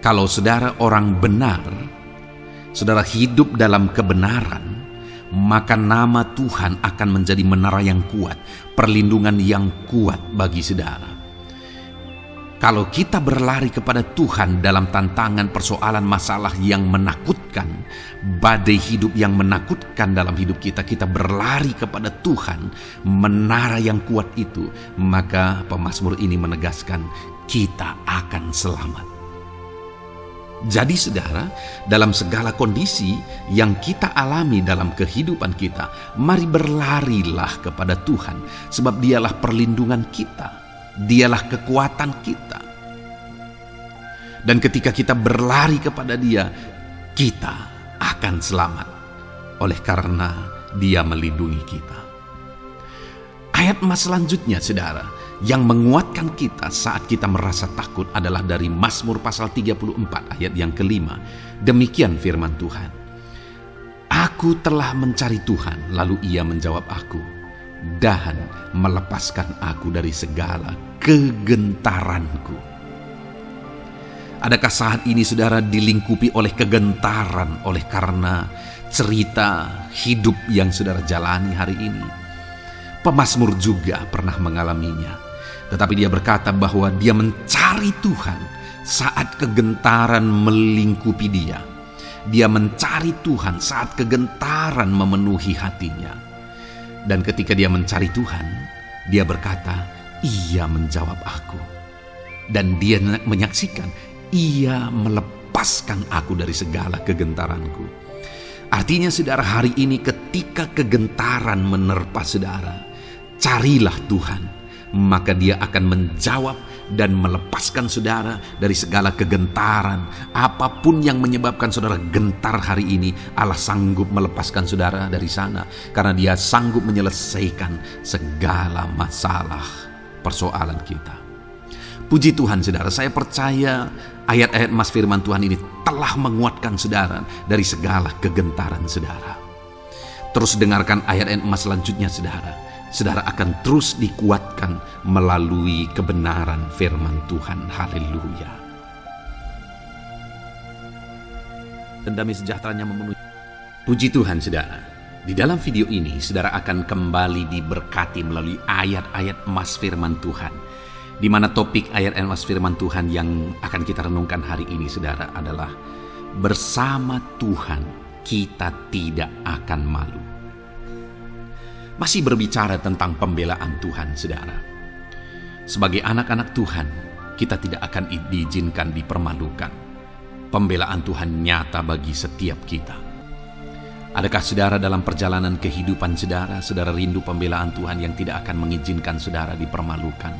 kalau saudara orang benar, saudara hidup dalam kebenaran, maka nama Tuhan akan menjadi menara yang kuat, perlindungan yang kuat bagi saudara. Kalau kita berlari kepada Tuhan dalam tantangan, persoalan, masalah yang menakutkan, badai hidup yang menakutkan dalam hidup kita, kita berlari kepada Tuhan, menara yang kuat itu, maka pemazmur ini menegaskan kita akan selamat. Jadi saudara, dalam segala kondisi yang kita alami dalam kehidupan kita, mari berlarilah kepada Tuhan, sebab Dialah perlindungan kita, Dialah kekuatan kita. Dan ketika kita berlari kepada Dia, kita akan selamat, oleh karena Dia melindungi kita. Ayat emas selanjutnya saudara, yang menguatkan kita saat kita merasa takut adalah dari Mazmur pasal 34 ayat yang ke-5. Demikian firman Tuhan. Aku telah mencari Tuhan, lalu Ia menjawab aku, dan melepaskan aku dari segala kegentaranku. Adakah saat ini saudara dilingkupi oleh kegentaran oleh karena cerita hidup yang saudara jalani hari ini? Pemazmur juga pernah mengalaminya. Tetapi dia berkata bahwa dia mencari Tuhan saat kegentaran melingkupi dia. Dia mencari Tuhan saat kegentaran memenuhi hatinya. Dan ketika dia mencari Tuhan, dia berkata, Ia menjawab aku. Dan dia menyaksikan, Ia melepaskan aku dari segala kegentaranku. Artinya saudara, hari ini ketika kegentaran menerpa saudara, carilah Tuhan, maka Dia akan menjawab dan melepaskan saudara dari segala kegentaran. Apapun yang menyebabkan saudara gentar hari ini, Allah sanggup melepaskan saudara dari sana, karena Dia sanggup menyelesaikan segala masalah persoalan kita. Puji Tuhan saudara, saya percaya ayat-ayat emas firman Tuhan ini telah menguatkan saudara dari segala kegentaran saudara. Terus dengarkan ayat-ayat emas selanjutnya saudara. Saudara akan terus dikuatkan melalui kebenaran firman Tuhan. Haleluya. Dan damai sejahteranya memenuhi. Puji Tuhan saudara. Di dalam video ini saudara akan kembali diberkati melalui ayat-ayat emas firman Tuhan. Di mana topik ayat emas firman Tuhan yang akan kita renungkan hari ini saudara adalah bersama Tuhan kita tidak akan malu. Masih berbicara tentang pembelaan Tuhan saudara. Sebagai anak-anak Tuhan, kita tidak akan diizinkan dipermalukan. Pembelaan Tuhan nyata bagi setiap kita. Adakah saudara dalam perjalanan kehidupan saudara rindu pembelaan Tuhan yang tidak akan mengizinkan saudara dipermalukan?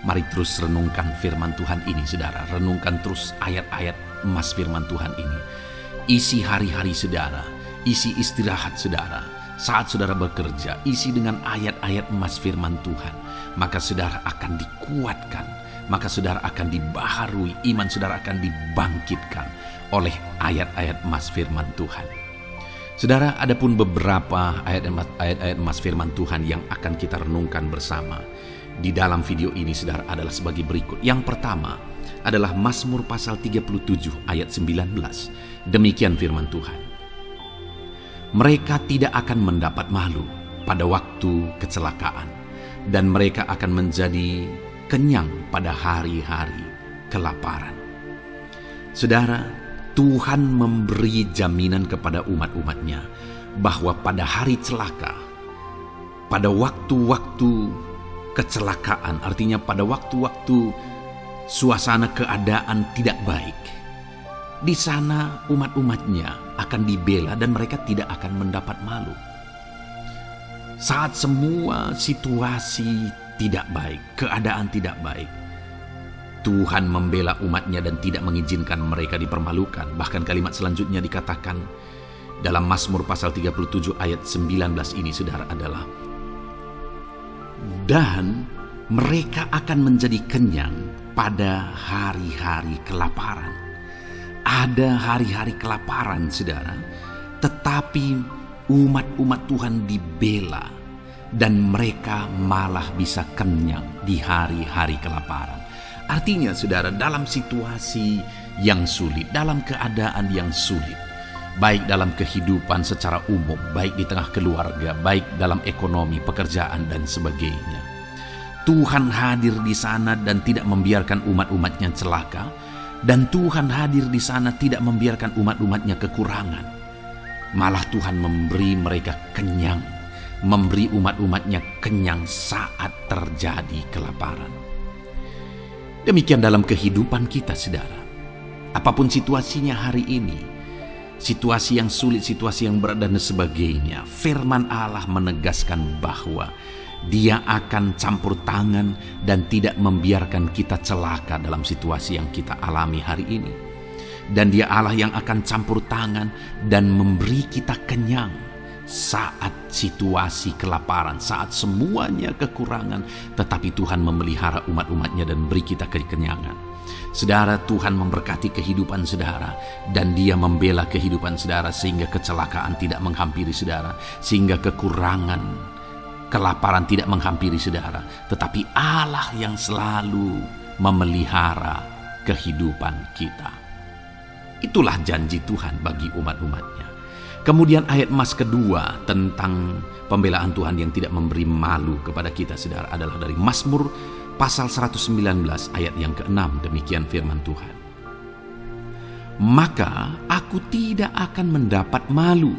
Mari terus renungkan firman Tuhan ini saudara. Renungkan terus ayat-ayat emas firman Tuhan ini. Isi hari-hari saudara, isi istirahat saudara. Saat saudara bekerja, isi dengan ayat-ayat emas firman Tuhan. Maka saudara akan dikuatkan. Maka saudara akan dibaharui. Iman saudara akan dibangkitkan oleh ayat-ayat emas firman Tuhan. Saudara, ada pun beberapa ayat-ayat emas firman Tuhan yang akan kita renungkan bersama di dalam video ini saudara adalah sebagai berikut. Yang pertama adalah Mazmur pasal 37 ayat 19. Demikian firman Tuhan. Mereka tidak akan mendapat malu pada waktu kecelakaan, dan mereka akan menjadi kenyang pada hari-hari kelaparan. Saudara, Tuhan memberi jaminan kepada umat-umatnya bahwa pada hari celaka, pada waktu-waktu kecelakaan, artinya pada waktu-waktu suasana keadaan tidak baik, di sana umat-umatnya akan dibela dan mereka tidak akan mendapat malu. Saat semua situasi tidak baik, keadaan tidak baik, Tuhan membela umatnya dan tidak mengizinkan mereka dipermalukan. Bahkan kalimat selanjutnya dikatakan dalam Mazmur pasal 37 ayat 19 ini, saudara, adalah dan mereka akan menjadi kenyang pada hari-hari kelaparan. Ada hari-hari kelaparan, saudara, tetapi umat-umat Tuhan dibela dan mereka malah bisa kenyang di hari-hari kelaparan. Artinya, saudara, dalam situasi yang sulit, dalam keadaan yang sulit, baik dalam kehidupan secara umum, baik di tengah keluarga, baik dalam ekonomi, pekerjaan, dan sebagainya, Tuhan hadir di sana dan tidak membiarkan umat-umatnya celaka, dan Tuhan hadir di sana tidak membiarkan umat-umatnya kekurangan. Malah Tuhan memberi mereka kenyang, memberi umat-umatnya kenyang saat terjadi kelaparan. Demikian dalam kehidupan kita, saudara. Apapun situasinya hari ini, situasi yang sulit, situasi yang berat, dan sebagainya, firman Allah menegaskan bahwa Dia akan campur tangan dan tidak membiarkan kita celaka dalam situasi yang kita alami hari ini. Dan Dia Allah yang akan campur tangan dan memberi kita kenyang saat situasi kelaparan, saat semuanya kekurangan, tetapi Tuhan memelihara umat-umatnya dan beri kita kekenyangan. Saudara, Tuhan memberkati kehidupan saudara dan Dia membela kehidupan saudara sehingga kecelakaan tidak menghampiri saudara, sehingga kekurangan, kelaparan tidak menghampiri saudara, tetapi Allah yang selalu memelihara kehidupan kita. Itulah janji Tuhan bagi umat-umatnya. Kemudian ayat emas kedua tentang pembelaan Tuhan yang tidak memberi malu kepada kita, saudara, adalah dari Mazmur pasal 119 ayat yang ke-6. Demikian firman Tuhan. Maka aku tidak akan mendapat malu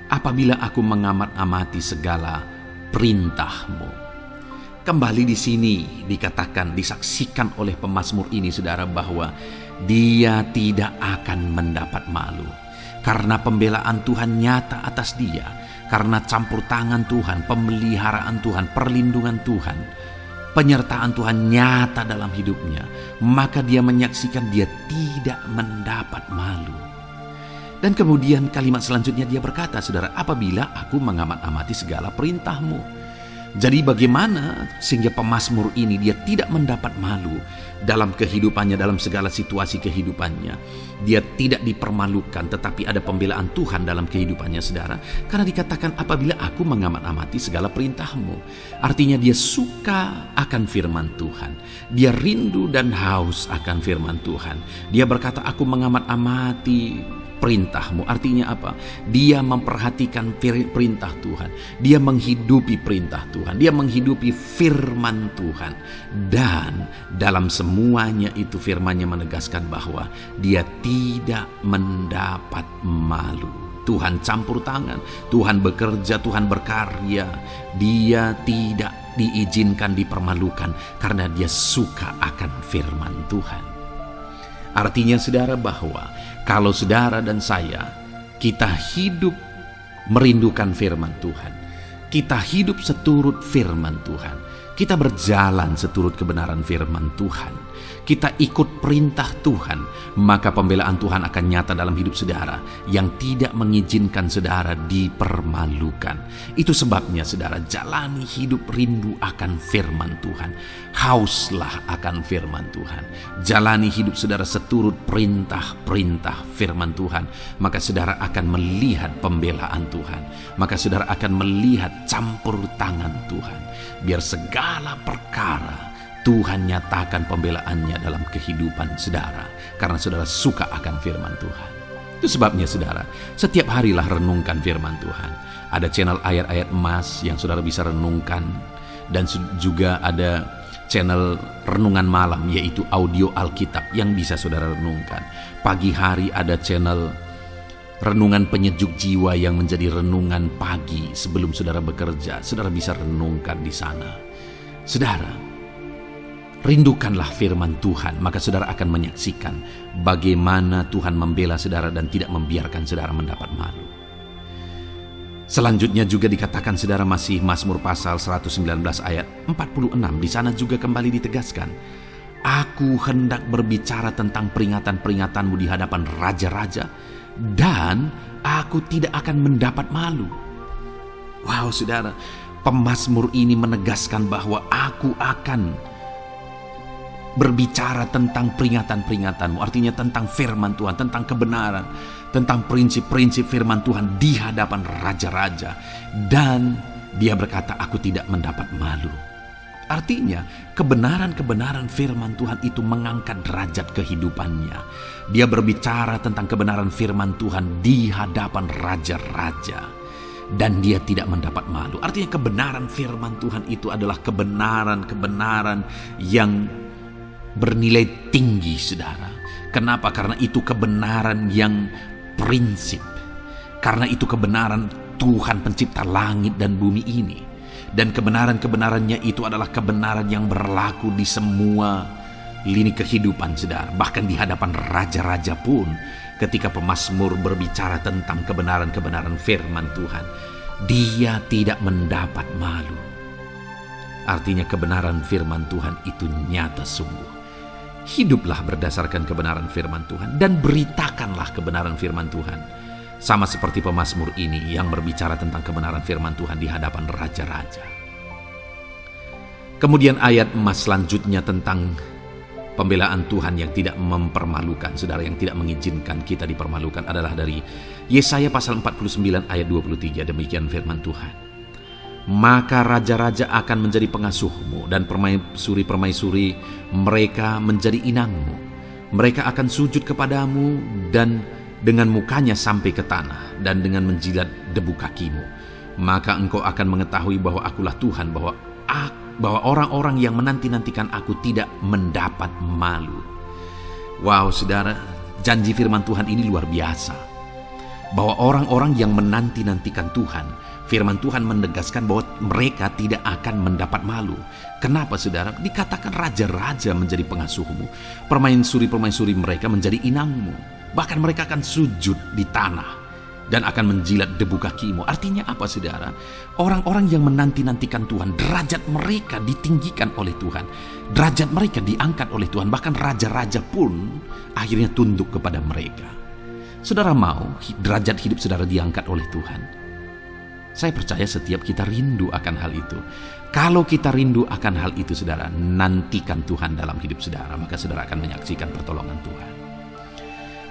apabila aku mengamat-amati segala perintah-Mu. Kembali di sini dikatakan, disaksikan oleh pemazmur ini, saudara, bahwa dia tidak akan mendapat malu. Karena pembelaan Tuhan nyata atas dia, karena campur tangan Tuhan, pemeliharaan Tuhan, perlindungan Tuhan, penyertaan Tuhan nyata dalam hidupnya, maka dia menyaksikan dia tidak mendapat malu. Dan kemudian kalimat selanjutnya dia berkata, saudara, apabila aku mengamat-amati segala perintah-Mu. Jadi bagaimana sehingga pemazmur ini dia tidak mendapat malu dalam kehidupannya, dalam segala situasi kehidupannya. Dia tidak dipermalukan, tetapi ada pembelaan Tuhan dalam kehidupannya, saudara. Karena dikatakan apabila aku mengamat-amati segala perintah-Mu. Artinya dia suka akan firman Tuhan. Dia rindu dan haus akan firman Tuhan. Dia berkata, aku mengamat-amati perintah-Mu. Artinya apa? Dia memperhatikan perintah Tuhan. Dia menghidupi perintah Tuhan. Dia menghidupi firman Tuhan. Dan dalam semuanya itu firman-Nya menegaskan bahwa dia tidak mendapat malu. Tuhan campur tangan, Tuhan bekerja, Tuhan berkarya. Dia tidak diizinkan dipermalukan karena dia suka akan firman Tuhan. Artinya, saudara, bahwa kalau saudara dan saya, kita hidup merindukan firman Tuhan, kita hidup seturut firman Tuhan, kita berjalan seturut kebenaran firman Tuhan, kita ikut perintah Tuhan, maka pembelaan Tuhan akan nyata dalam hidup saudara yang tidak mengizinkan saudara dipermalukan. Itu sebabnya, saudara, jalani hidup rindu akan firman Tuhan. Hauslah akan firman Tuhan. Jalani hidup saudara seturut perintah-perintah firman Tuhan. Maka saudara akan melihat pembelaan Tuhan. Maka saudara akan melihat campur tangan Tuhan. Biar segala perkara Tuhan nyatakan pembelaannya dalam kehidupan saudara. Karena saudara suka akan firman Tuhan. Itu sebabnya, saudara, setiap harilah renungkan firman Tuhan. Ada channel ayat-ayat emas yang saudara bisa renungkan. Dan juga ada channel renungan malam, yaitu audio Alkitab yang bisa saudara renungkan. Pagi hari ada channel renungan penyejuk jiwa yang menjadi renungan pagi sebelum saudara bekerja. Saudara bisa renungkan di sana. Saudara, rindukanlah firman Tuhan, maka saudara akan menyaksikan bagaimana Tuhan membela saudara dan tidak membiarkan saudara mendapat malu. Selanjutnya juga dikatakan saudara masih Mazmur pasal 119 ayat 46. Di sana juga kembali ditegaskan, aku hendak berbicara tentang peringatan-peringatanmu di hadapan raja-raja, dan aku tidak akan mendapat malu. Wow, saudara, pemazmur ini menegaskan bahwa aku akan berbicara tentang peringatan-peringatanmu, artinya tentang firman Tuhan, tentang kebenaran, tentang prinsip-prinsip firman Tuhan di hadapan raja-raja. Dan dia berkata, aku tidak mendapat malu. Artinya, kebenaran-kebenaran firman Tuhan itu mengangkat derajat kehidupannya. Dia berbicara tentang kebenaran firman Tuhan di hadapan raja-raja, dan dia tidak mendapat malu. Artinya kebenaran firman Tuhan itu adalah kebenaran-kebenaran yang bernilai tinggi, saudara. Kenapa? Karena itu kebenaran yang prinsip. Karena itu kebenaran Tuhan pencipta langit dan bumi ini. Dan kebenaran-kebenarannya itu adalah kebenaran yang berlaku di semua lini kehidupan, saudara. Bahkan di hadapan raja-raja pun, ketika pemazmur berbicara tentang kebenaran-kebenaran firman Tuhan, dia tidak mendapat malu. Artinya kebenaran firman Tuhan itu nyata sungguh. Hiduplah berdasarkan kebenaran firman Tuhan dan beritakanlah kebenaran firman Tuhan. Sama seperti pemazmur ini yang berbicara tentang kebenaran firman Tuhan di hadapan raja-raja. Kemudian ayat emas selanjutnya tentang pembelaan Tuhan yang tidak mempermalukan, saudara, yang tidak mengizinkan kita dipermalukan adalah dari Yesaya pasal 49 ayat 23. Demikian firman Tuhan. Maka raja-raja akan menjadi pengasuhmu, dan permaisuri-permaisuri mereka menjadi inangmu. Mereka akan sujud kepadamu dan dengan mukanya sampai ke tanah, dan dengan menjilat debu kakimu. Maka engkau akan mengetahui bahwa akulah Tuhan, bahwa orang-orang yang menanti-nantikan aku tidak mendapat malu. Wow, saudara, janji firman Tuhan ini luar biasa. Bahwa orang-orang yang menanti-nantikan Tuhan, firman Tuhan menegaskan bahwa mereka tidak akan mendapat malu. Kenapa, saudara? Dikatakan raja-raja menjadi pengasuhmu, permaisuri-permaisuri mereka menjadi inangmu. Bahkan mereka akan sujud di tanah dan akan menjilat debu kakimu. Artinya apa, saudara? Orang-orang yang menanti-nantikan Tuhan, derajat mereka ditinggikan oleh Tuhan. Derajat mereka diangkat oleh Tuhan. Bahkan raja-raja pun akhirnya tunduk kepada mereka. Saudara mau derajat hidup saudara diangkat oleh Tuhan? Saya percaya setiap kita rindu akan hal itu. Kalau kita rindu akan hal itu, saudara, nantikan Tuhan dalam hidup saudara, maka saudara akan menyaksikan pertolongan Tuhan.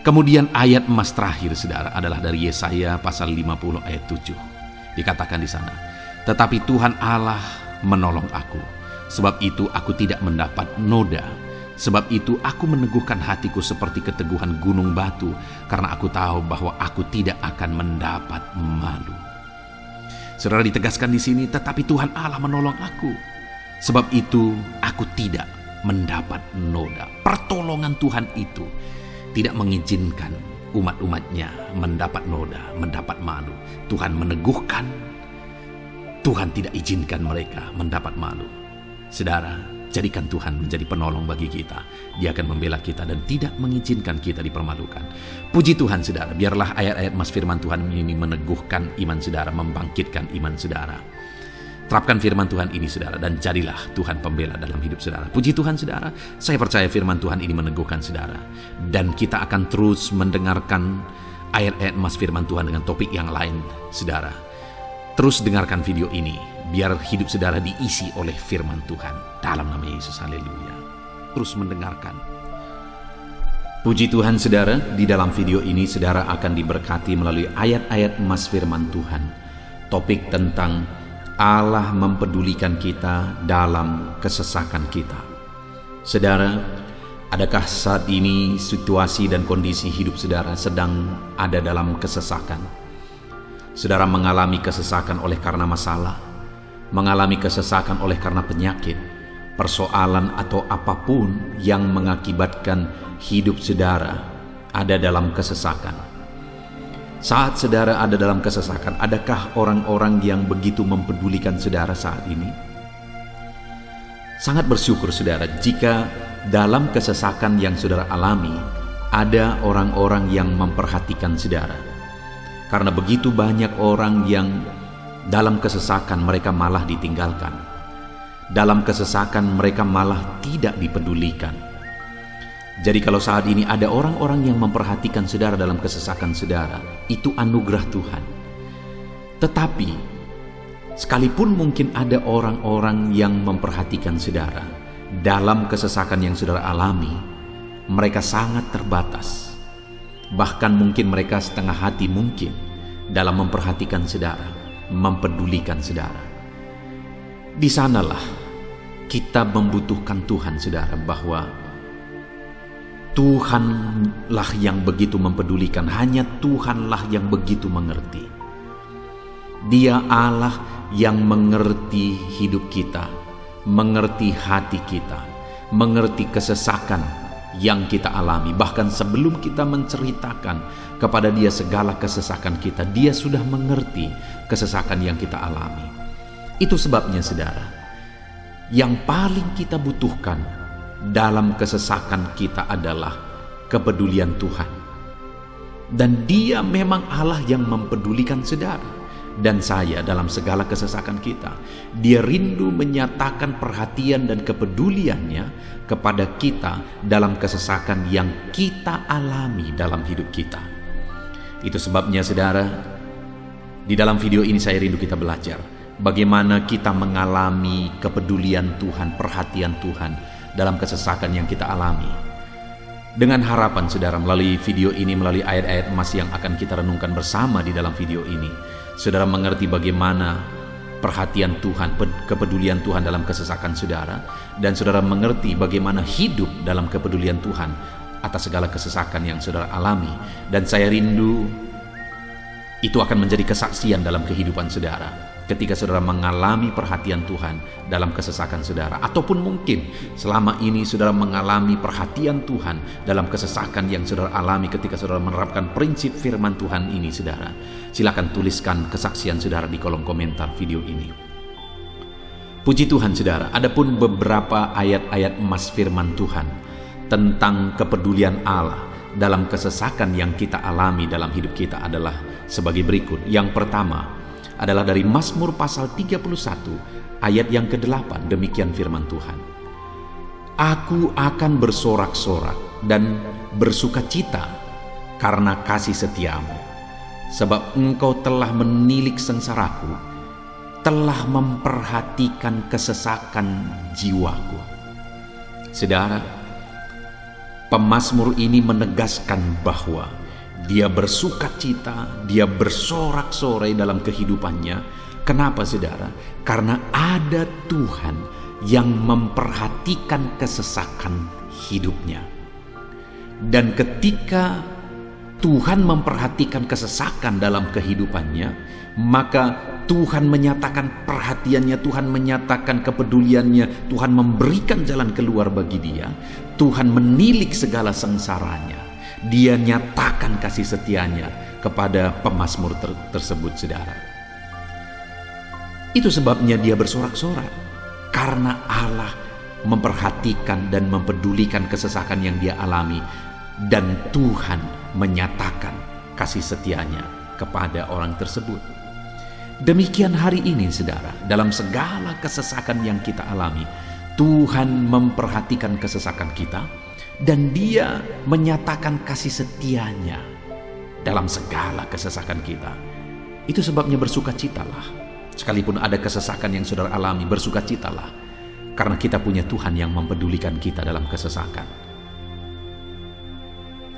Kemudian ayat emas terakhir, saudara, adalah dari Yesaya pasal 50 ayat 7. Dikatakan di sana, tetapi Tuhan Allah menolong aku, sebab itu aku tidak mendapat noda. Sebab itu aku meneguhkan hatiku seperti keteguhan gunung batu, karena aku tahu bahwa aku tidak akan mendapat malu. Saudara, ditegaskan di sini, tetapi Tuhan Allah menolong aku, sebab itu aku tidak mendapat noda. Pertolongan Tuhan itu tidak mengizinkan umat-umatnya mendapat noda, mendapat malu. Tuhan meneguhkan, Tuhan tidak izinkan mereka mendapat malu. Saudara, jadikan Tuhan menjadi penolong bagi kita. Dia akan membela kita dan tidak mengizinkan kita dipermalukan. Puji Tuhan, saudara, biarlah ayat-ayat mas firman Tuhan ini meneguhkan iman saudara, membangkitkan iman saudara. Terapkan firman Tuhan ini, saudara, dan jadilah Tuhan pembela dalam hidup saudara. Puji Tuhan, saudara, saya percaya firman Tuhan ini meneguhkan saudara. Dan kita akan terus mendengarkan ayat-ayat mas firman Tuhan dengan topik yang lain, saudara. Terus dengarkan video ini, biar hidup saudara diisi oleh firman Tuhan. Dalam nama Yesus, haleluya. Terus mendengarkan. Puji Tuhan, saudara, di dalam video ini saudara akan diberkati melalui ayat-ayat emas firman Tuhan. Topik tentang Allah mempedulikan kita dalam kesesakan kita. Saudara, adakah saat ini situasi dan kondisi hidup saudara sedang ada dalam kesesakan? Saudara mengalami kesesakan oleh karena masalah, mengalami kesesakan oleh karena penyakit, persoalan atau apapun yang mengakibatkan hidup saudara ada dalam kesesakan. Saat saudara ada dalam kesesakan, adakah orang-orang yang begitu mempedulikan saudara saat ini? Sangat bersyukur saudara jika dalam kesesakan yang saudara alami ada orang-orang yang memperhatikan saudara. Karena begitu banyak orang yang dalam kesesakan mereka malah ditinggalkan. Dalam kesesakan mereka malah tidak dipedulikan. Jadi kalau saat ini ada orang-orang yang memperhatikan saudara dalam kesesakan saudara, itu anugerah Tuhan. Tetapi sekalipun mungkin ada orang-orang yang memperhatikan saudara dalam kesesakan yang saudara alami, mereka sangat terbatas. Bahkan mungkin mereka setengah hati mungkin dalam memperhatikan saudara, mempedulikan saudara. Di sanalah kita membutuhkan Tuhan saudara, bahwa Tuhanlah yang begitu mempedulikan, hanya Tuhanlah yang begitu mengerti. Dia Allah yang mengerti hidup kita, mengerti hati kita, mengerti kesesakan yang kita alami. Bahkan sebelum kita menceritakan kepada Dia segala kesesakan kita, Dia sudah mengerti kesesakan yang kita alami. Itu sebabnya saudara, yang paling kita butuhkan dalam kesesakan kita adalah kepedulian Tuhan. Dan Dia memang Allah yang mempedulikan saudara dan saya dalam segala kesesakan kita. Dia rindu menyatakan perhatian dan kepeduliannya kepada kita dalam kesesakan yang kita alami dalam hidup kita. Itu sebabnya saudara, di dalam video ini saya rindu kita belajar bagaimana kita mengalami kepedulian Tuhan, perhatian Tuhan dalam kesesakan yang kita alami. Dengan harapan saudara, melalui video ini, melalui ayat-ayat emas yang akan kita renungkan bersama di dalam video ini, saudara mengerti bagaimana perhatian Tuhan, kepedulian Tuhan dalam kesesakan saudara, dan saudara mengerti bagaimana hidup dalam kepedulian Tuhan atas segala kesesakan yang saudara alami. Dan saya rindu itu akan menjadi kesaksian dalam kehidupan saudara ketika saudara mengalami perhatian Tuhan dalam kesesakan saudara. Ataupun mungkin selama ini saudara mengalami perhatian Tuhan dalam kesesakan yang saudara alami ketika saudara menerapkan prinsip firman Tuhan ini saudara. Silakan tuliskan kesaksian saudara di kolom komentar video ini. Puji Tuhan saudara, adapun beberapa ayat-ayat emas firman Tuhan tentang kepedulian Allah dalam kesesakan yang kita alami dalam hidup kita adalah sebagai berikut. Yang pertama adalah dari Mazmur pasal 31 ayat yang ke-8. Demikian firman Tuhan. Aku akan bersorak-sorak dan bersukacita karena kasih setiamu, sebab engkau telah menilik sengsaraku, telah memperhatikan kesesakan jiwaku. Saudara, pemazmur ini menegaskan bahwa dia bersukacita, dia bersorak-sorai dalam kehidupannya. Kenapa saudara? Karena ada Tuhan yang memperhatikan kesesakan hidupnya. Dan ketika Tuhan memperhatikan kesesakan dalam kehidupannya, maka Tuhan menyatakan perhatiannya, Tuhan menyatakan kepeduliannya, Tuhan memberikan jalan keluar bagi dia, Tuhan menilik segala sengsaranya. Dia nyatakan kasih setianya kepada pemazmur tersebut saudara. Itu sebabnya dia bersorak-sorak, karena Allah memperhatikan dan mempedulikan kesesakan yang dia alami, dan Tuhan menyatakan kasih setianya kepada orang tersebut. Demikian hari ini saudara, dalam segala kesesakan yang kita alami, Tuhan memperhatikan kesesakan kita, dan Dia menyatakan kasih setianya dalam segala kesesakan kita. Itu sebabnya bersukacitalah. Sekalipun ada kesesakan yang saudara alami, bersukacitalah, karena kita punya Tuhan yang mempedulikan kita dalam kesesakan.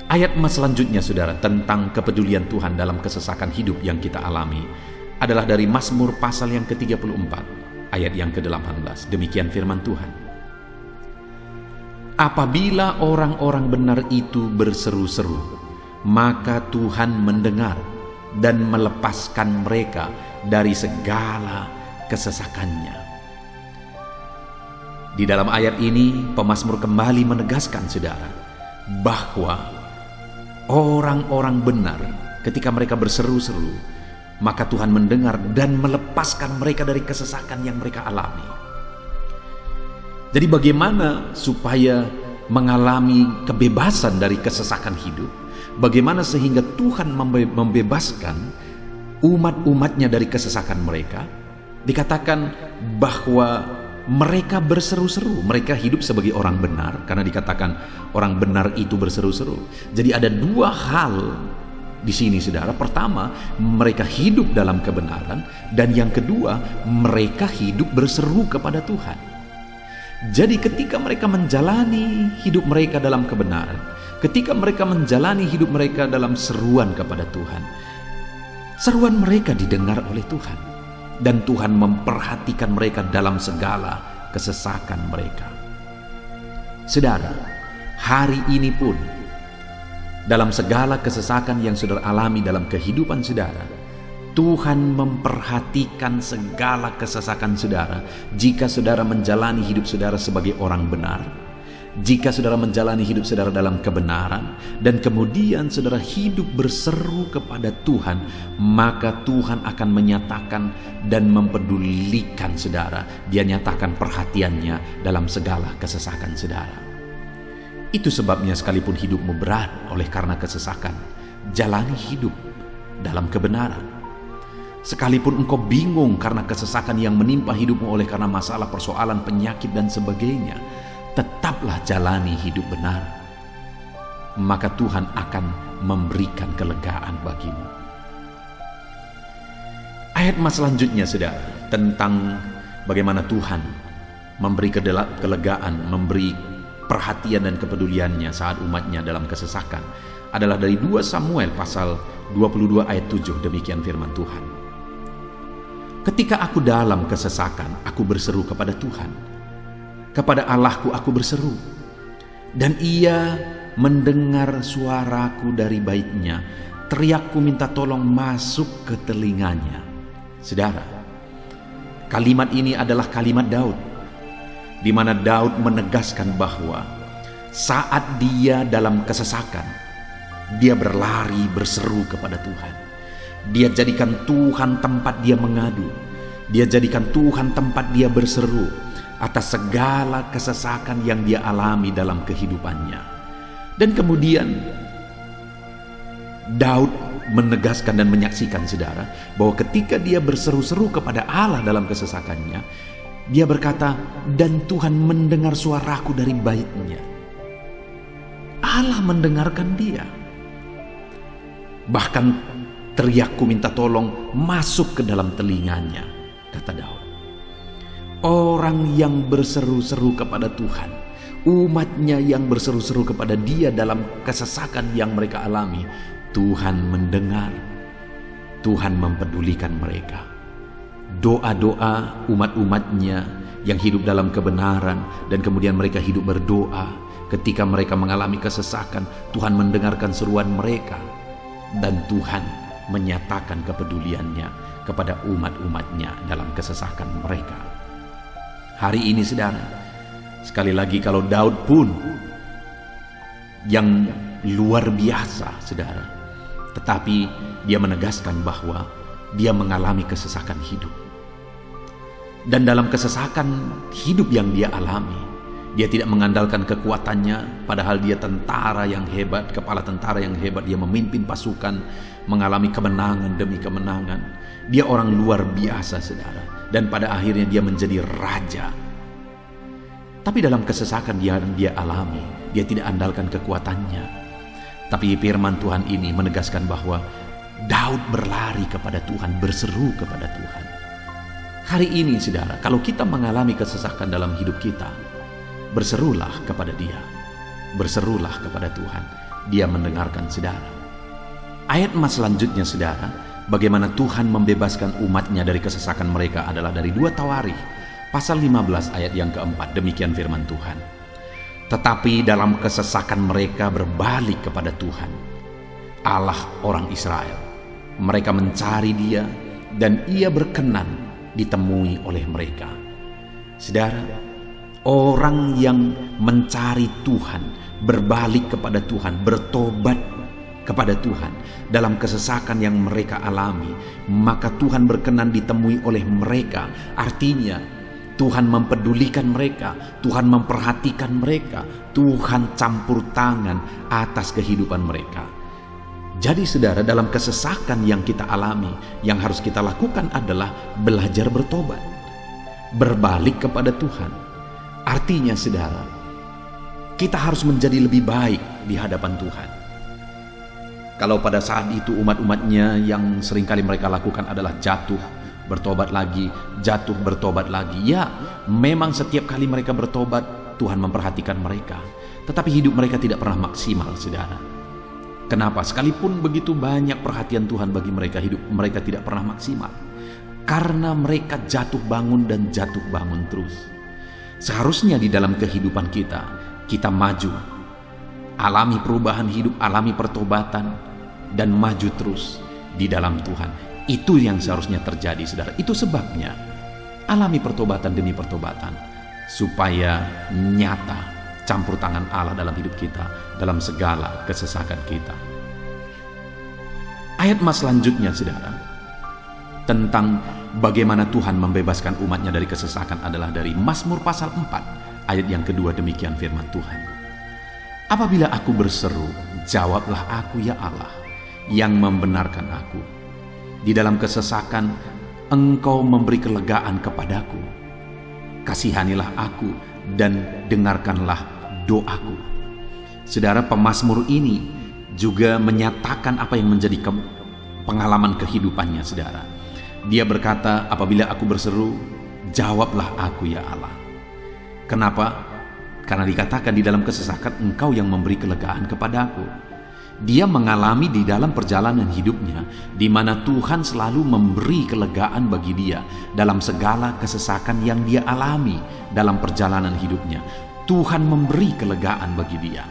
Ayat emas selanjutnya saudara, tentang kepedulian Tuhan dalam kesesakan hidup yang kita alami, adalah dari Mazmur pasal yang ke-34 ayat yang ke-18. Demikian firman Tuhan. Apabila orang-orang benar itu berseru-seru, maka Tuhan mendengar dan melepaskan mereka dari segala kesesakannya. Di dalam ayat ini pemazmur kembali menegaskan saudara, bahwa orang-orang benar ketika mereka berseru-seru, maka Tuhan mendengar dan melepaskan mereka dari kesesakan yang mereka alami. Jadi bagaimana supaya mengalami kebebasan dari kesesakan hidup? Bagaimana sehingga Tuhan membebaskan umat-umatnya dari kesesakan mereka? Dikatakan bahwa mereka berseru-seru, mereka hidup sebagai orang benar, karena dikatakan orang benar itu berseru-seru. Jadi ada dua hal di sini, saudara. Pertama, mereka hidup dalam kebenaran, dan yang kedua, mereka hidup berseru kepada Tuhan. Jadi ketika mereka menjalani hidup mereka dalam kebenaran, ketika mereka menjalani hidup mereka dalam seruan kepada Tuhan, seruan mereka didengar oleh Tuhan. Dan Tuhan memperhatikan mereka dalam segala kesesakan mereka. Saudara, hari ini pun dalam segala kesesakan yang saudara alami dalam kehidupan saudara, Tuhan memperhatikan segala kesesakan saudara. Jika saudara menjalani hidup saudara sebagai orang benar, jika saudara menjalani hidup saudara dalam kebenaran, dan kemudian saudara hidup berseru kepada Tuhan, maka Tuhan akan menyatakan dan mempedulikan saudara. Dia nyatakan perhatiannya dalam segala kesesakan saudara. Itu sebabnya sekalipun hidupmu berat oleh karena kesesakan, jalani hidup dalam kebenaran. Sekalipun engkau bingung karena kesesakan yang menimpa hidupmu oleh karena masalah, persoalan, penyakit dan sebagainya, tetaplah jalani hidup benar, maka Tuhan akan memberikan kelegaan bagimu. Ayat mas selanjutnya, saudara, tentang bagaimana Tuhan memberi kelegaan, memberi perhatian dan kepeduliannya saat umatnya dalam kesesakan, adalah dari 2 Samuel pasal 22 ayat 7. Demikian firman Tuhan. Ketika aku dalam kesesakan, aku berseru kepada Tuhan. Kepada Allahku aku berseru, dan Ia mendengar suaraku dari baitnya. Teriakku minta tolong masuk ke telinganya. Saudara, kalimat ini adalah kalimat Daud, di mana Daud menegaskan bahwa saat dia dalam kesesakan, dia berlari berseru kepada Tuhan. Dia jadikan Tuhan tempat dia mengadu. Dia jadikan Tuhan tempat dia berseru atas segala kesesakan yang dia alami dalam kehidupannya. Dan kemudian Daud menegaskan dan menyaksikan, saudara, bahwa ketika dia berseru-seru kepada Allah dalam kesesakannya, dia berkata, dan Tuhan mendengar suaraku dari baitnya. Allah mendengarkan dia. Bahkan teriakku minta tolong masuk ke dalam telinganya, kata Daud. Orang yang berseru-seru kepada Tuhan, umatnya yang berseru-seru kepada Dia dalam kesesakan yang mereka alami, Tuhan mendengar, Tuhan mempedulikan mereka. Doa-doa umat-umatnya yang hidup dalam kebenaran, dan kemudian mereka hidup berdoa ketika mereka mengalami kesesakan, Tuhan mendengarkan seruan mereka, dan Tuhan menyatakan kepeduliannya kepada umat-umatnya dalam kesesakan mereka. Hari ini, saudara, sekali lagi, kalau Daud pun yang luar biasa, saudara, tetapi dia menegaskan bahwa dia mengalami kesesakan hidup. Dan dalam kesesakan hidup yang dia alami, dia tidak mengandalkan kekuatannya, padahal dia tentara yang hebat, kepala tentara yang hebat. Dia memimpin pasukan, mengalami kemenangan demi kemenangan. Dia orang luar biasa, saudara. Dan pada akhirnya dia menjadi raja. Tapi dalam kesesakan yang dia alami, dia tidak andalkan kekuatannya. Tapi firman Tuhan ini menegaskan bahwa Daud berlari kepada Tuhan, berseru kepada Tuhan. Hari ini, saudara, kalau kita mengalami kesesakan dalam hidup kita, berserulah kepada Dia, berserulah kepada Tuhan. Dia mendengarkan, saudara. Ayat mas selanjutnya, saudara, bagaimana Tuhan membebaskan umatnya dari kesesakan mereka adalah dari 2 Tawarikh pasal 15 ayat yang keempat. Demikian firman Tuhan. Tetapi dalam kesesakan mereka berbalik kepada Tuhan, Allah orang Israel. Mereka mencari Dia, dan Ia berkenan ditemui oleh mereka. Saudara, orang yang mencari Tuhan, berbalik kepada Tuhan, bertobat kepada Tuhan dalam kesesakan yang mereka alami, maka Tuhan berkenan ditemui oleh mereka. Artinya Tuhan mempedulikan mereka, Tuhan memperhatikan mereka, Tuhan campur tangan atas kehidupan mereka. Jadi saudara, dalam kesesakan yang kita alami, yang harus kita lakukan adalah belajar bertobat, berbalik kepada Tuhan. Artinya saudara, kita harus menjadi lebih baik di hadapan Tuhan. Kalau pada saat itu umat-umatnya yang seringkali mereka lakukan adalah jatuh, bertobat lagi, jatuh, bertobat lagi. Ya, memang setiap kali mereka bertobat, Tuhan memperhatikan mereka. Tetapi hidup mereka tidak pernah maksimal, saudara. Kenapa? Sekalipun begitu banyak perhatian Tuhan bagi mereka, hidup mereka tidak pernah maksimal. Karena mereka jatuh bangun dan jatuh bangun terus. Seharusnya di dalam kehidupan kita maju, alami perubahan hidup, alami pertobatan, dan maju terus di dalam Tuhan. Itu yang seharusnya terjadi, saudara. Itu sebabnya alami pertobatan demi pertobatan, supaya nyata campur tangan Allah dalam hidup kita, dalam segala kesesakan kita. Ayat mas selanjutnya, saudara, tentang bagaimana Tuhan membebaskan umatnya dari kesesakan adalah dari Mazmur pasal 4 ayat yang kedua. Demikian firman Tuhan: apabila aku berseru, jawablah aku ya Allah, yang membenarkan aku. Di dalam kesesakan Engkau memberi kelegaan kepadaku. Kasihanilah aku dan dengarkanlah doaku. Saudara, pemazmur ini juga menyatakan apa yang menjadi pengalaman kehidupannya, saudara. Dia berkata, apabila aku berseru, jawablah aku ya Allah. Kenapa? Karena dikatakan di dalam kesesakan Engkau yang memberi kelegaan kepadaku. Dia mengalami di dalam perjalanan hidupnya, di mana Tuhan selalu memberi kelegaan bagi dia dalam segala kesesakan yang dia alami dalam perjalanan hidupnya. Tuhan memberi kelegaan bagi dia.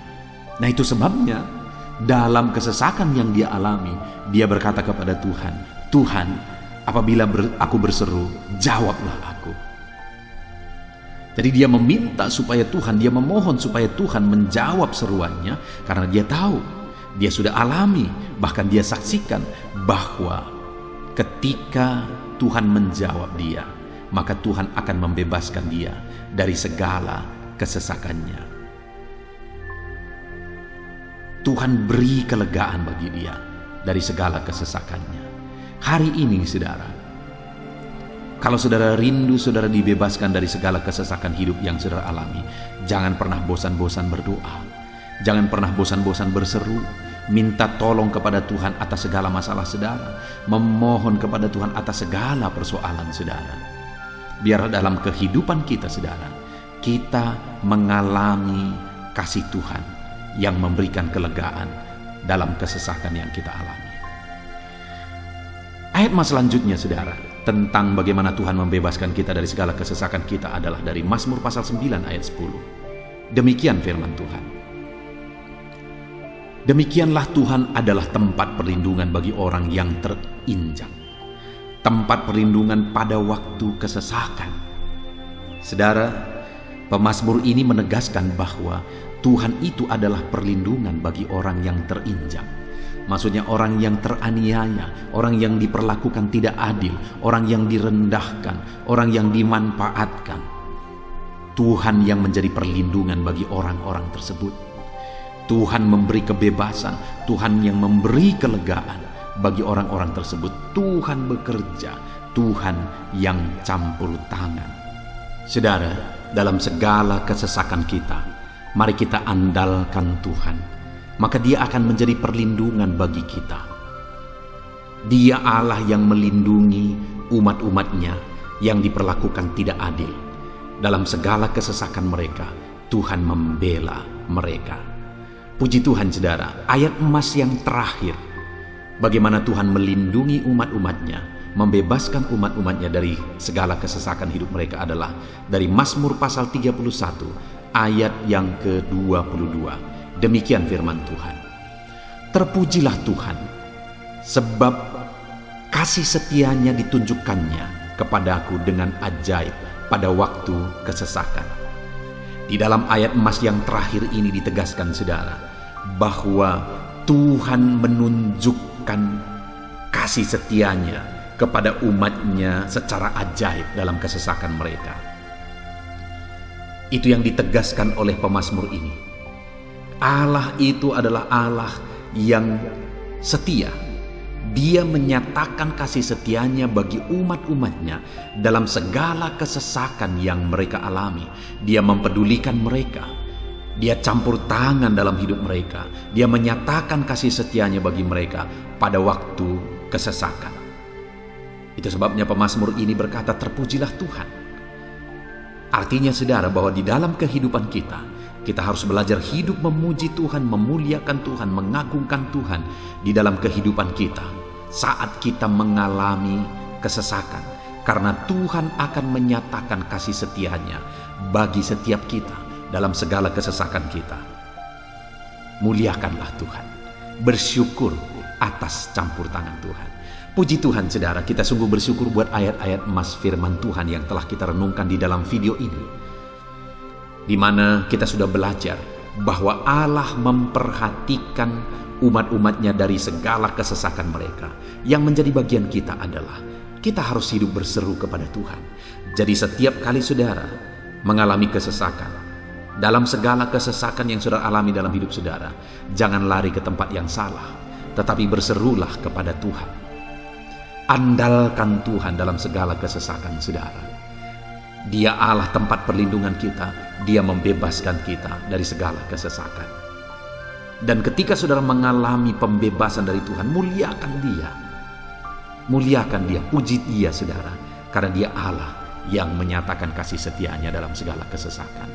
Nah, itu sebabnya dalam kesesakan yang dia alami, dia berkata kepada Tuhan, Tuhan, apabila aku berseru, jawablah aku. Jadi dia meminta supaya Tuhan, dia memohon supaya Tuhan menjawab seruannya, karena dia tahu, dia sudah alami, bahkan dia saksikan bahwa ketika Tuhan menjawab dia, maka Tuhan akan membebaskan dia dari segala kesesakannya. Tuhan beri kelegaan bagi dia dari segala kesesakannya. Hari ini, saudara, kalau saudara rindu saudara dibebaskan dari segala kesesakan hidup yang saudara alami, jangan pernah bosan-bosan berdoa. Jangan pernah bosan-bosan berseru, minta tolong kepada Tuhan atas segala masalah saudara, memohon kepada Tuhan atas segala persoalan saudara. Biar dalam kehidupan kita, saudara, kita mengalami kasih Tuhan yang memberikan kelegaan dalam kesesakan yang kita alami. Ayat mas selanjutnya, saudara, tentang bagaimana Tuhan membebaskan kita dari segala kesesakan kita adalah dari Mazmur pasal 9 ayat 10. Demikian firman Tuhan: demikianlah Tuhan adalah tempat perlindungan bagi orang yang terinjak, tempat perlindungan pada waktu kesesakan. Saudara, pemazmur ini menegaskan bahwa Tuhan itu adalah perlindungan bagi orang yang terinjak. Maksudnya orang yang teraniaya, orang yang diperlakukan tidak adil, orang yang direndahkan, orang yang dimanfaatkan. Tuhan yang menjadi perlindungan bagi orang-orang tersebut. Tuhan memberi kebebasan, Tuhan yang memberi kelegaan bagi orang-orang tersebut. Tuhan bekerja, Tuhan yang campur tangan. Saudara, dalam segala kesesakan kita, mari kita andalkan Tuhan, maka Dia akan menjadi perlindungan bagi kita. Dia Allah yang melindungi umat-umatnya yang diperlakukan tidak adil. Dalam segala kesesakan mereka, Tuhan membela mereka. Puji Tuhan, saudara, ayat emas yang terakhir, bagaimana Tuhan melindungi umat-umatnya, membebaskan umat-umatnya dari segala kesesakan hidup mereka adalah dari Mazmur pasal 31 ayat yang ke-22. Demikian firman Tuhan: terpujilah Tuhan, sebab kasih setianya ditunjukkannya kepadaku dengan ajaib pada waktu kesesakan. Di dalam ayat emas yang terakhir ini ditegaskan, saudara, bahwa Tuhan menunjukkan kasih setianya kepada umatnya secara ajaib dalam kesesakan mereka. Itu yang ditegaskan oleh pemazmur ini. Allah itu adalah Allah yang setia. Dia menyatakan kasih setianya bagi umat-umatnya dalam segala kesesakan yang mereka alami. Dia mempedulikan mereka. Dia campur tangan dalam hidup mereka. Dia menyatakan kasih setianya bagi mereka pada waktu kesesakan. Itu sebabnya pemazmur ini berkata, terpujilah Tuhan. Artinya saudara, bahwa di dalam kehidupan kita harus belajar hidup memuji Tuhan, memuliakan Tuhan, mengagungkan Tuhan di dalam kehidupan kita saat kita mengalami kesesakan. Karena Tuhan akan menyatakan kasih setianya bagi setiap kita dalam segala kesesakan kita. Muliakanlah Tuhan, bersyukur atas campur tangan Tuhan. Puji Tuhan saudara, kita sungguh bersyukur buat ayat-ayat emas firman Tuhan yang telah kita renungkan di dalam video ini, di mana kita sudah belajar bahwa Allah memperhatikan umat-umatnya dari segala kesesakan mereka. Yang menjadi bagian kita adalah kita harus hidup berseru kepada Tuhan. Jadi setiap kali saudara mengalami kesesakan, dalam segala kesesakan yang saudara alami dalam hidup saudara, jangan lari ke tempat yang salah, tetapi berserulah kepada Tuhan. Andalkan Tuhan dalam segala kesesakan saudara. Dia Allah tempat perlindungan kita. Dia membebaskan kita dari segala kesesakan. Dan ketika saudara mengalami pembebasan dari Tuhan, muliakan Dia. Muliakan Dia, puji Dia saudara. Karena Dia Allah yang menyatakan kasih setianya dalam segala kesesakan.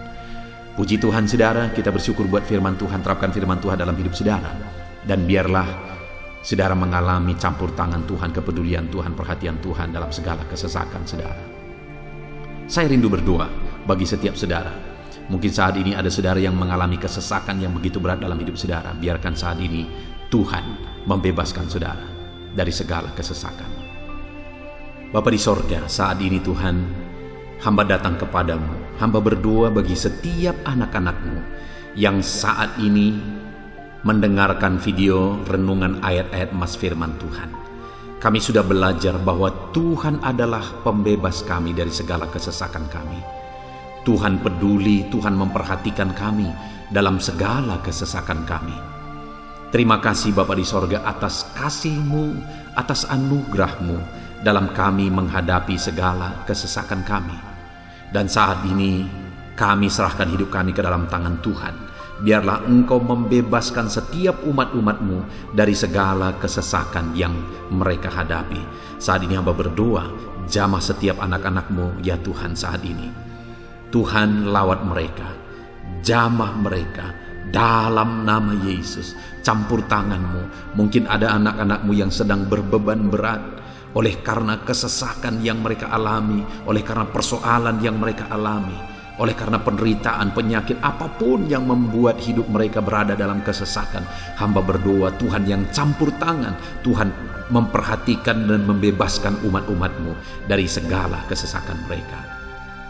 Puji Tuhan saudara, kita bersyukur buat firman Tuhan. Terapkan firman Tuhan dalam hidup saudara. Dan biarlah saudara mengalami campur tangan Tuhan, kepedulian Tuhan, perhatian Tuhan dalam segala kesesakan saudara. Saya rindu berdoa bagi setiap saudara. Mungkin saat ini ada saudara yang mengalami kesesakan yang begitu berat dalam hidup saudara. Biarkan saat ini Tuhan membebaskan saudara dari segala kesesakan. Bapa di sorga, saat ini Tuhan, hamba datang kepadamu. Hamba berdoa bagi setiap anak-anakmu yang saat ini mendengarkan video renungan ayat-ayat emas firman Tuhan. Kami sudah belajar bahwa Tuhan adalah pembebas kami dari segala kesesakan kami. Tuhan peduli, Tuhan memperhatikan kami dalam segala kesesakan kami. Terima kasih Bapa di sorga atas kasih-Mu, atas anugerah-Mu dalam kami menghadapi segala kesesakan kami. Dan saat ini kami serahkan hidup kami ke dalam tangan Tuhan. Biarlah Engkau membebaskan setiap umat-umat-Mu dari segala kesesakan yang mereka hadapi. Saat ini hamba berdoa, jamah setiap anak-anak-Mu ya Tuhan saat ini. Tuhan lawat mereka, jamah mereka dalam nama Yesus. Campur tangan-Mu. Mungkin ada anak-anak-Mu yang sedang berbeban berat oleh karena kesesakan yang mereka alami, oleh karena persoalan yang mereka alami, oleh karena penderitaan, penyakit, apapun yang membuat hidup mereka berada dalam kesesakan. Hamba berdoa Tuhan yang campur tangan, Tuhan memperhatikan dan membebaskan umat-umat-Mu dari segala kesesakan mereka.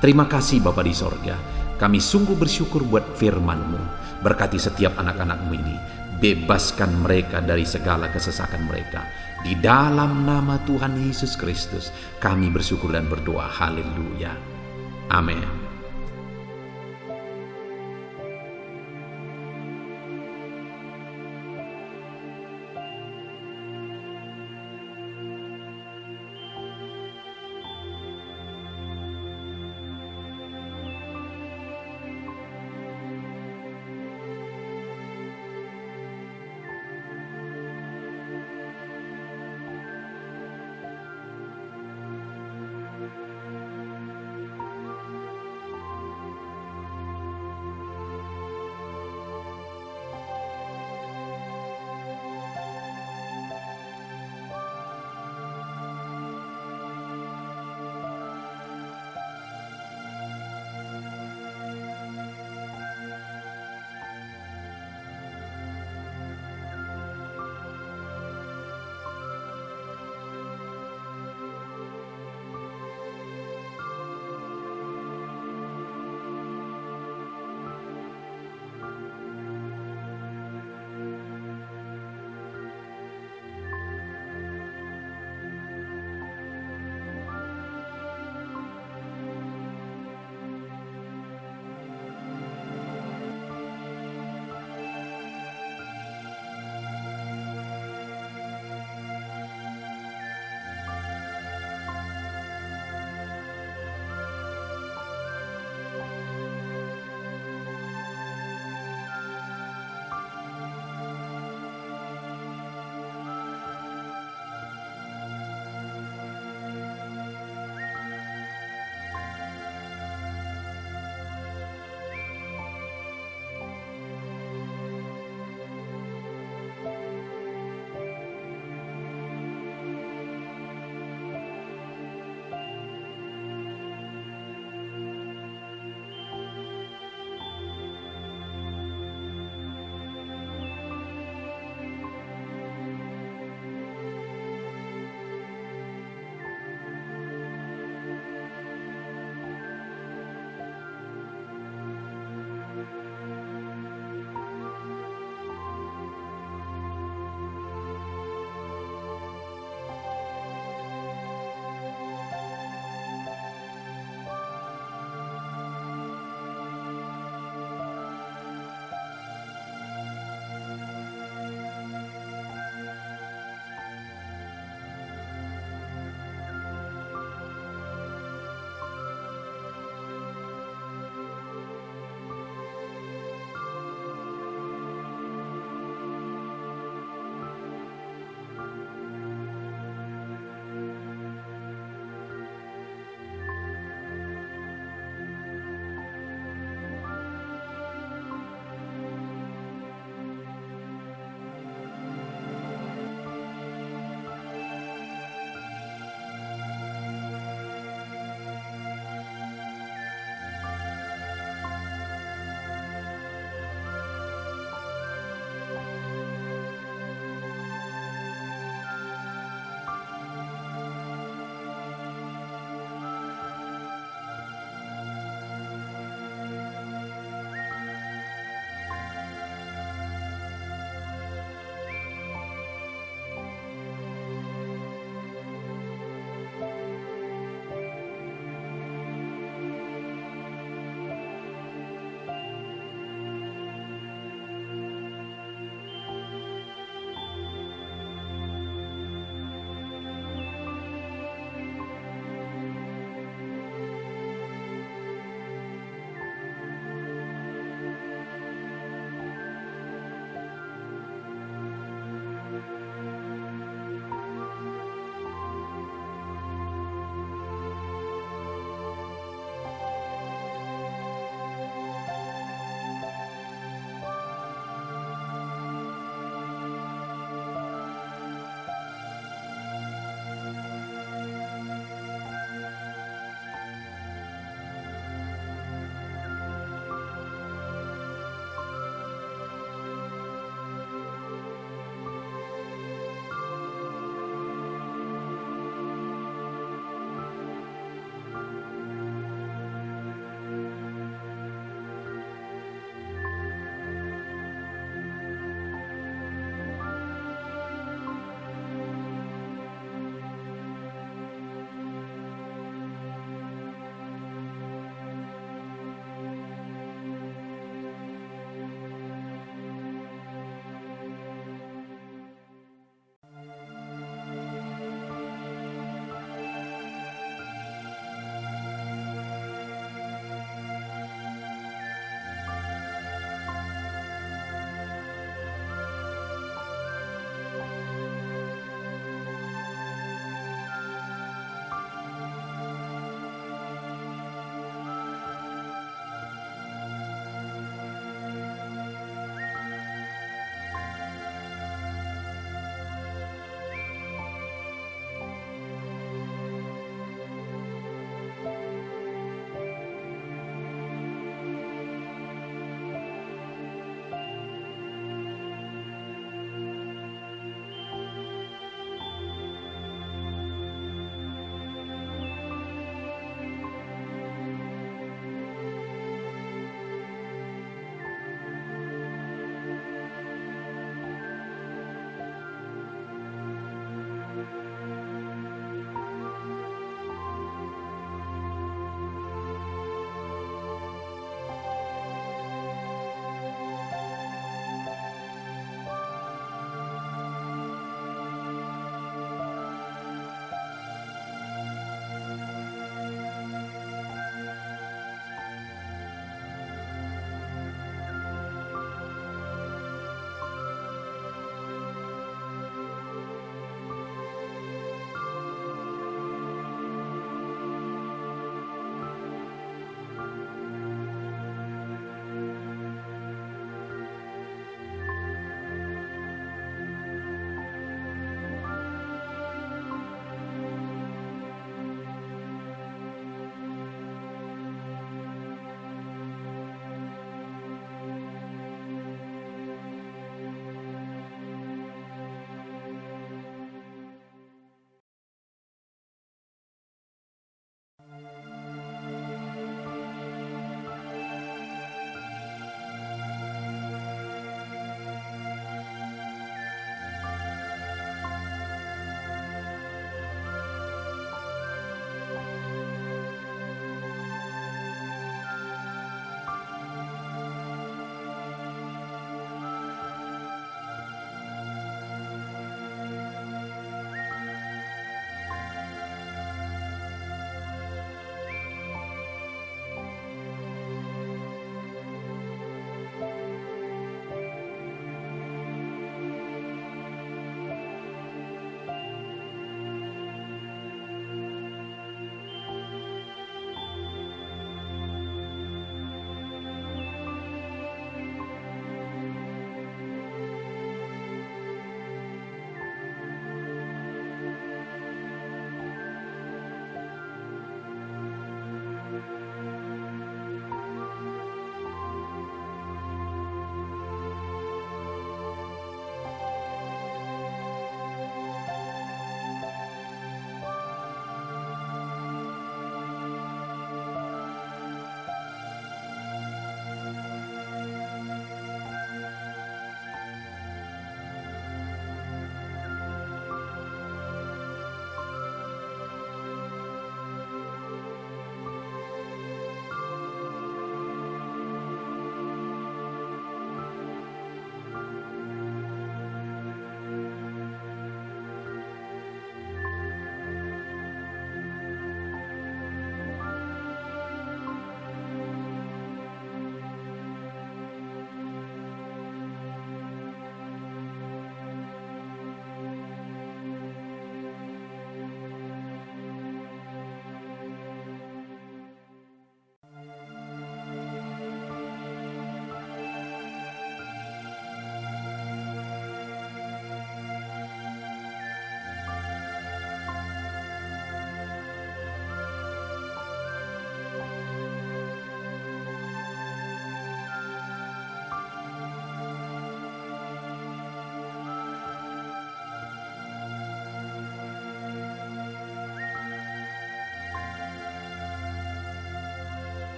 Terima kasih Bapa di sorga. Kami sungguh bersyukur buat firman-Mu. Berkati setiap anak-anak-Mu ini. Bebaskan mereka dari segala kesesakan mereka. Di dalam nama Tuhan Yesus Kristus kami bersyukur dan berdoa. Haleluya. Amin.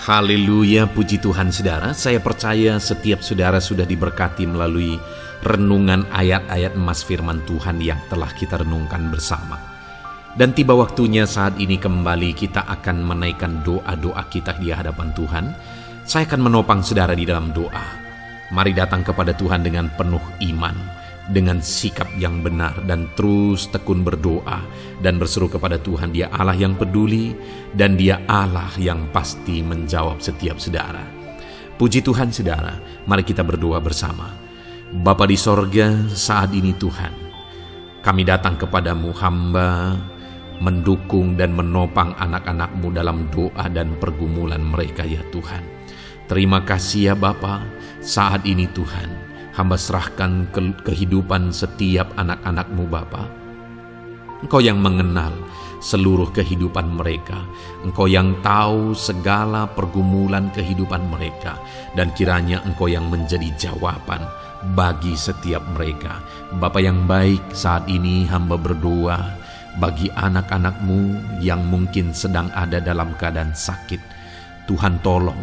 Haleluya, puji Tuhan saudara. Saya percaya setiap saudara sudah diberkati melalui renungan ayat-ayat emas firman Tuhan yang telah kita renungkan bersama. Dan tiba waktunya saat ini kembali kita akan menaikkan doa-doa kita di hadapan Tuhan. Saya akan menopang saudara di dalam doa. Mari datang kepada Tuhan dengan penuh iman, dengan sikap yang benar, dan terus tekun berdoa dan berseru kepada Tuhan. Dia Allah yang peduli dan Dia Allah yang pasti menjawab setiap saudara. Puji Tuhan saudara, mari kita berdoa bersama. Bapa di sorga, saat ini Tuhan, kami datang kepadamu, hamba mendukung dan menopang anak-anak-Mu dalam doa dan pergumulan mereka ya Tuhan. Terima kasih ya Bapa, saat ini Tuhan, hamba serahkan kehidupan setiap anak-anak-Mu Bapa. Engkau yang mengenal seluruh kehidupan mereka. Engkau yang tahu segala pergumulan kehidupan mereka. Dan kiranya Engkau yang menjadi jawaban bagi setiap mereka. Bapa yang baik, saat ini hamba berdoa bagi anak-anak-Mu yang mungkin sedang ada dalam keadaan sakit. Tuhan tolong,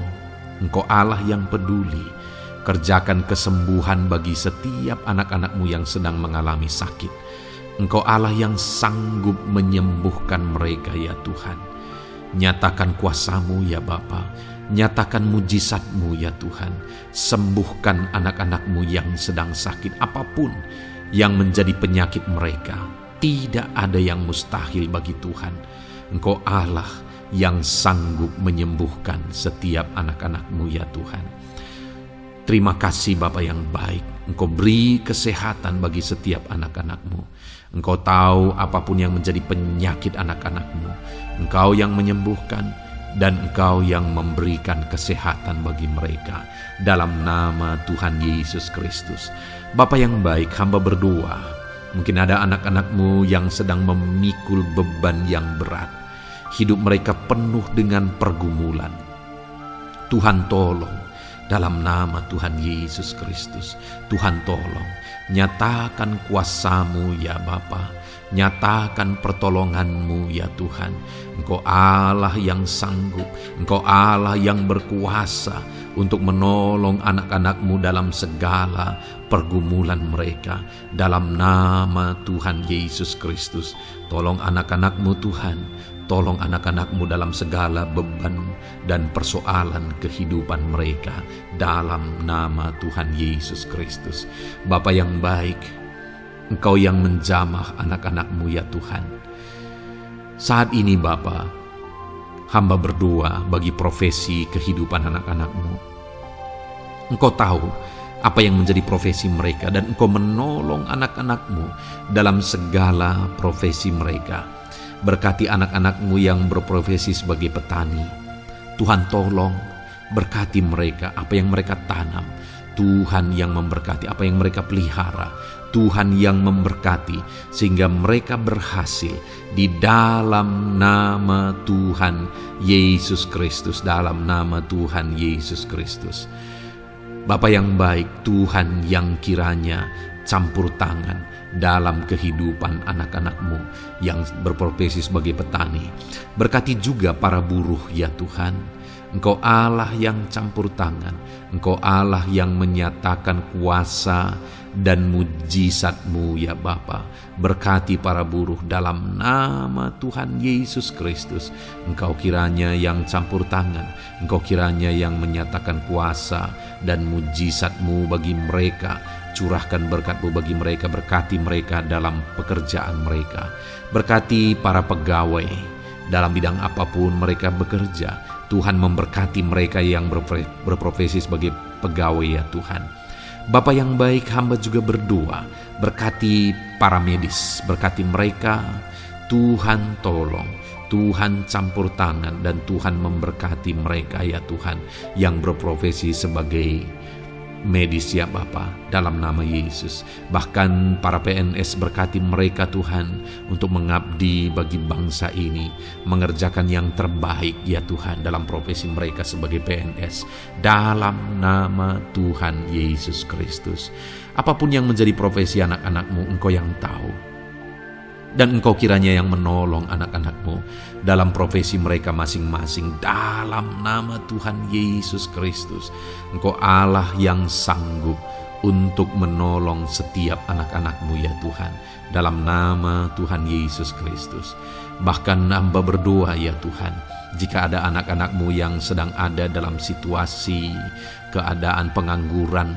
Engkau Allah yang peduli. Kerjakan kesembuhan bagi setiap anak-anak-Mu yang sedang mengalami sakit. Engkau Allah yang sanggup menyembuhkan mereka ya Tuhan. Nyatakan kuasa-Mu ya Bapa. Nyatakan mujizat-Mu ya Tuhan. Sembuhkan anak-anak-Mu yang sedang sakit, apapun yang menjadi penyakit mereka. Tidak ada yang mustahil bagi Tuhan. Engkau Allah yang sanggup menyembuhkan setiap anak-anak-Mu ya Tuhan. Terima kasih Bapa yang baik. Engkau beri kesehatan bagi setiap anak-anak-Mu. Engkau tahu apapun yang menjadi penyakit anak-anak-Mu. Engkau yang menyembuhkan dan Engkau yang memberikan kesehatan bagi mereka. Dalam nama Tuhan Yesus Kristus. Bapa yang baik, hamba berdoa. Mungkin ada anak-anak-Mu yang sedang memikul beban yang berat. Hidup mereka penuh dengan pergumulan. Tuhan tolong. Dalam nama Tuhan Yesus Kristus, Tuhan tolong, nyatakan kuasa-Mu ya Bapa, nyatakan pertolongan-Mu ya Tuhan. Engkau Allah yang sanggup, Engkau Allah yang berkuasa untuk menolong anak-anak-Mu dalam segala pergumulan mereka. Dalam nama Tuhan Yesus Kristus, tolong anak-anak-Mu Tuhan. Tolong anak-anak-Mu dalam segala beban dan persoalan kehidupan mereka. Dalam nama Tuhan Yesus Kristus. Bapa yang baik, Engkau yang menjamah anak-anak-Mu ya Tuhan. Saat ini Bapa, hamba berdoa bagi profesi kehidupan anak-anak-Mu. Engkau tahu apa yang menjadi profesi mereka, dan Engkau menolong anak-anak-Mu dalam segala profesi mereka. Berkati anak-anak-Mu yang berprofesi sebagai petani. Tuhan tolong, berkati mereka apa yang mereka tanam. Tuhan yang memberkati apa yang mereka pelihara. Tuhan yang memberkati sehingga mereka berhasil di dalam nama Tuhan Yesus Kristus. Dalam nama Tuhan Yesus Kristus. Bapa yang baik, Tuhan yang kiranya campur tangan dalam kehidupan anak-anak-Mu yang berprofesi sebagai petani. Berkati juga para buruh ya Tuhan. Engkau Allah yang campur tangan. Engkau Allah yang menyatakan kuasa dan mujizat-Mu ya Bapa. Berkati para buruh dalam nama Tuhan Yesus Kristus. Engkau kiranya yang campur tangan. Engkau kiranya yang menyatakan kuasa dan mujizat-Mu bagi mereka. Curahkan berkat-Mu bagi mereka. Berkati mereka dalam pekerjaan mereka. Berkati para pegawai dalam bidang apapun mereka bekerja. Tuhan memberkati mereka yang berprofesi sebagai pegawai ya Tuhan. Bapa yang baik, hamba juga berdoa. Berkati para medis. Berkati mereka. Tuhan tolong. Tuhan campur tangan dan Tuhan memberkati mereka ya Tuhan yang berprofesi sebagai medis ya Bapa, dalam nama Yesus. Bahkan para PNS, berkati mereka Tuhan untuk mengabdi bagi bangsa ini, mengerjakan yang terbaik ya Tuhan dalam profesi mereka sebagai PNS. Dalam nama Tuhan Yesus Kristus. Apapun yang menjadi profesi anak-anak-Mu, Engkau yang tahu. Dan Engkau kiranya yang menolong anak-anak-Mu dalam profesi mereka masing-masing dalam nama Tuhan Yesus Kristus. Engkau Allah yang sanggup untuk menolong setiap anak-anak-Mu ya Tuhan, dalam nama Tuhan Yesus Kristus. Bahkan hamba berdoa ya Tuhan, jika ada anak-anak-Mu yang sedang ada dalam situasi keadaan pengangguran,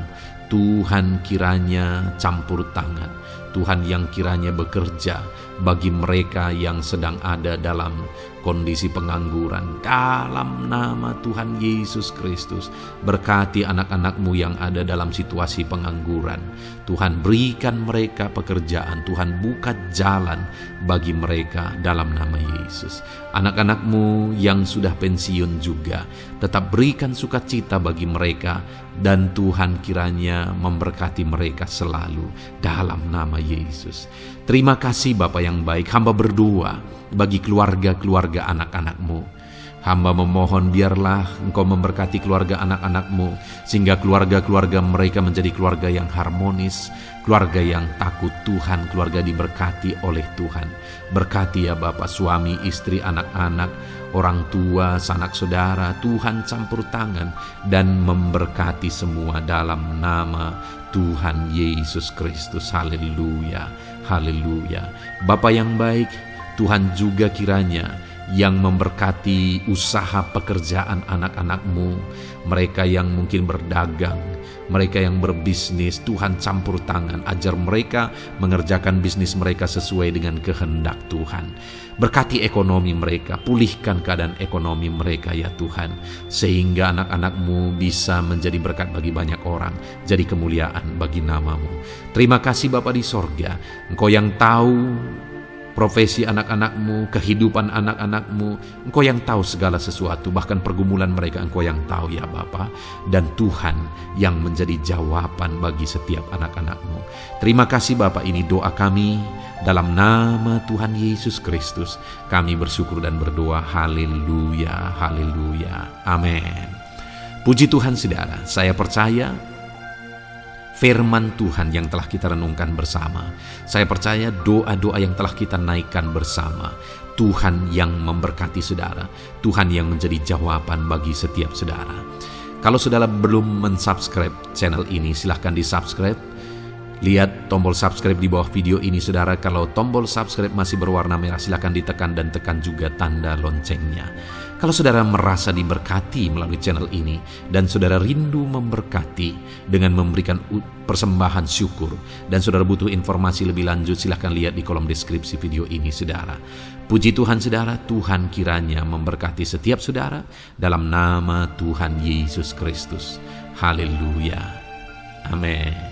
Tuhan kiranya campur tangan, Tuhan yang kiranya bekerja bagi mereka yang sedang ada dalam kondisi pengangguran. Dalam nama Tuhan Yesus Kristus, berkati anak-anak-Mu yang ada dalam situasi pengangguran. Tuhan berikan mereka pekerjaan, Tuhan buka jalan bagi mereka dalam nama Yesus. Anak-anak-Mu yang sudah pensiun juga, tetap berikan sukacita bagi mereka, dan Tuhan kiranya memberkati mereka selalu dalam nama Yesus. Terima kasih Bapa yang baik, hamba berdoa bagi keluarga-keluarga anak-anak-Mu. Hamba memohon biarlah Engkau memberkati keluarga anak-anak-Mu, sehingga keluarga-keluarga mereka menjadi keluarga yang harmonis, keluarga yang takut Tuhan, keluarga diberkati oleh Tuhan. Berkati ya Bapa, suami, istri, anak-anak, orang tua, sanak saudara, Tuhan campur tangan dan memberkati semua dalam nama Tuhan Yesus Kristus. Haleluya, haleluya. Bapa yang baik, Tuhan juga kiranya yang memberkati usaha pekerjaan anak-anak-Mu, mereka yang mungkin berdagang, mereka yang berbisnis. Tuhan campur tangan, ajar mereka mengerjakan bisnis mereka sesuai dengan kehendak Tuhan. Berkati ekonomi mereka, pulihkan keadaan ekonomi mereka ya Tuhan, sehingga anak-anak-Mu bisa menjadi berkat bagi banyak orang, jadi kemuliaan bagi nama-Mu. Terima kasih Bapa di sorga, Engkau yang tahu profesi anak-anak-Mu, kehidupan anak-anak-Mu. Engkau yang tahu segala sesuatu, bahkan pergumulan mereka Engkau yang tahu ya Bapa. Dan Tuhan yang menjadi jawaban bagi setiap anak-anak-Mu. Terima kasih Bapa, ini doa kami dalam nama Tuhan Yesus Kristus. Kami bersyukur dan berdoa. Haleluya, haleluya, amin. Puji Tuhan saudara, saya percaya firman Tuhan yang telah kita renungkan bersama, saya percaya doa-doa yang telah kita naikkan bersama, Tuhan yang memberkati saudara, Tuhan yang menjadi jawaban bagi setiap saudara. Kalau saudara belum mensubscribe channel ini, silahkan di-subscribe. Lihat tombol subscribe di bawah video ini saudara. Kalau tombol subscribe masih berwarna merah, silahkan ditekan dan tekan juga tanda loncengnya. Kalau saudara merasa diberkati melalui channel ini dan saudara rindu memberkati dengan memberikan persembahan syukur, dan saudara butuh informasi lebih lanjut, silahkan lihat di kolom deskripsi video ini saudara. Puji Tuhan saudara, Tuhan kiranya memberkati setiap saudara dalam nama Tuhan Yesus Kristus. Haleluya, amin.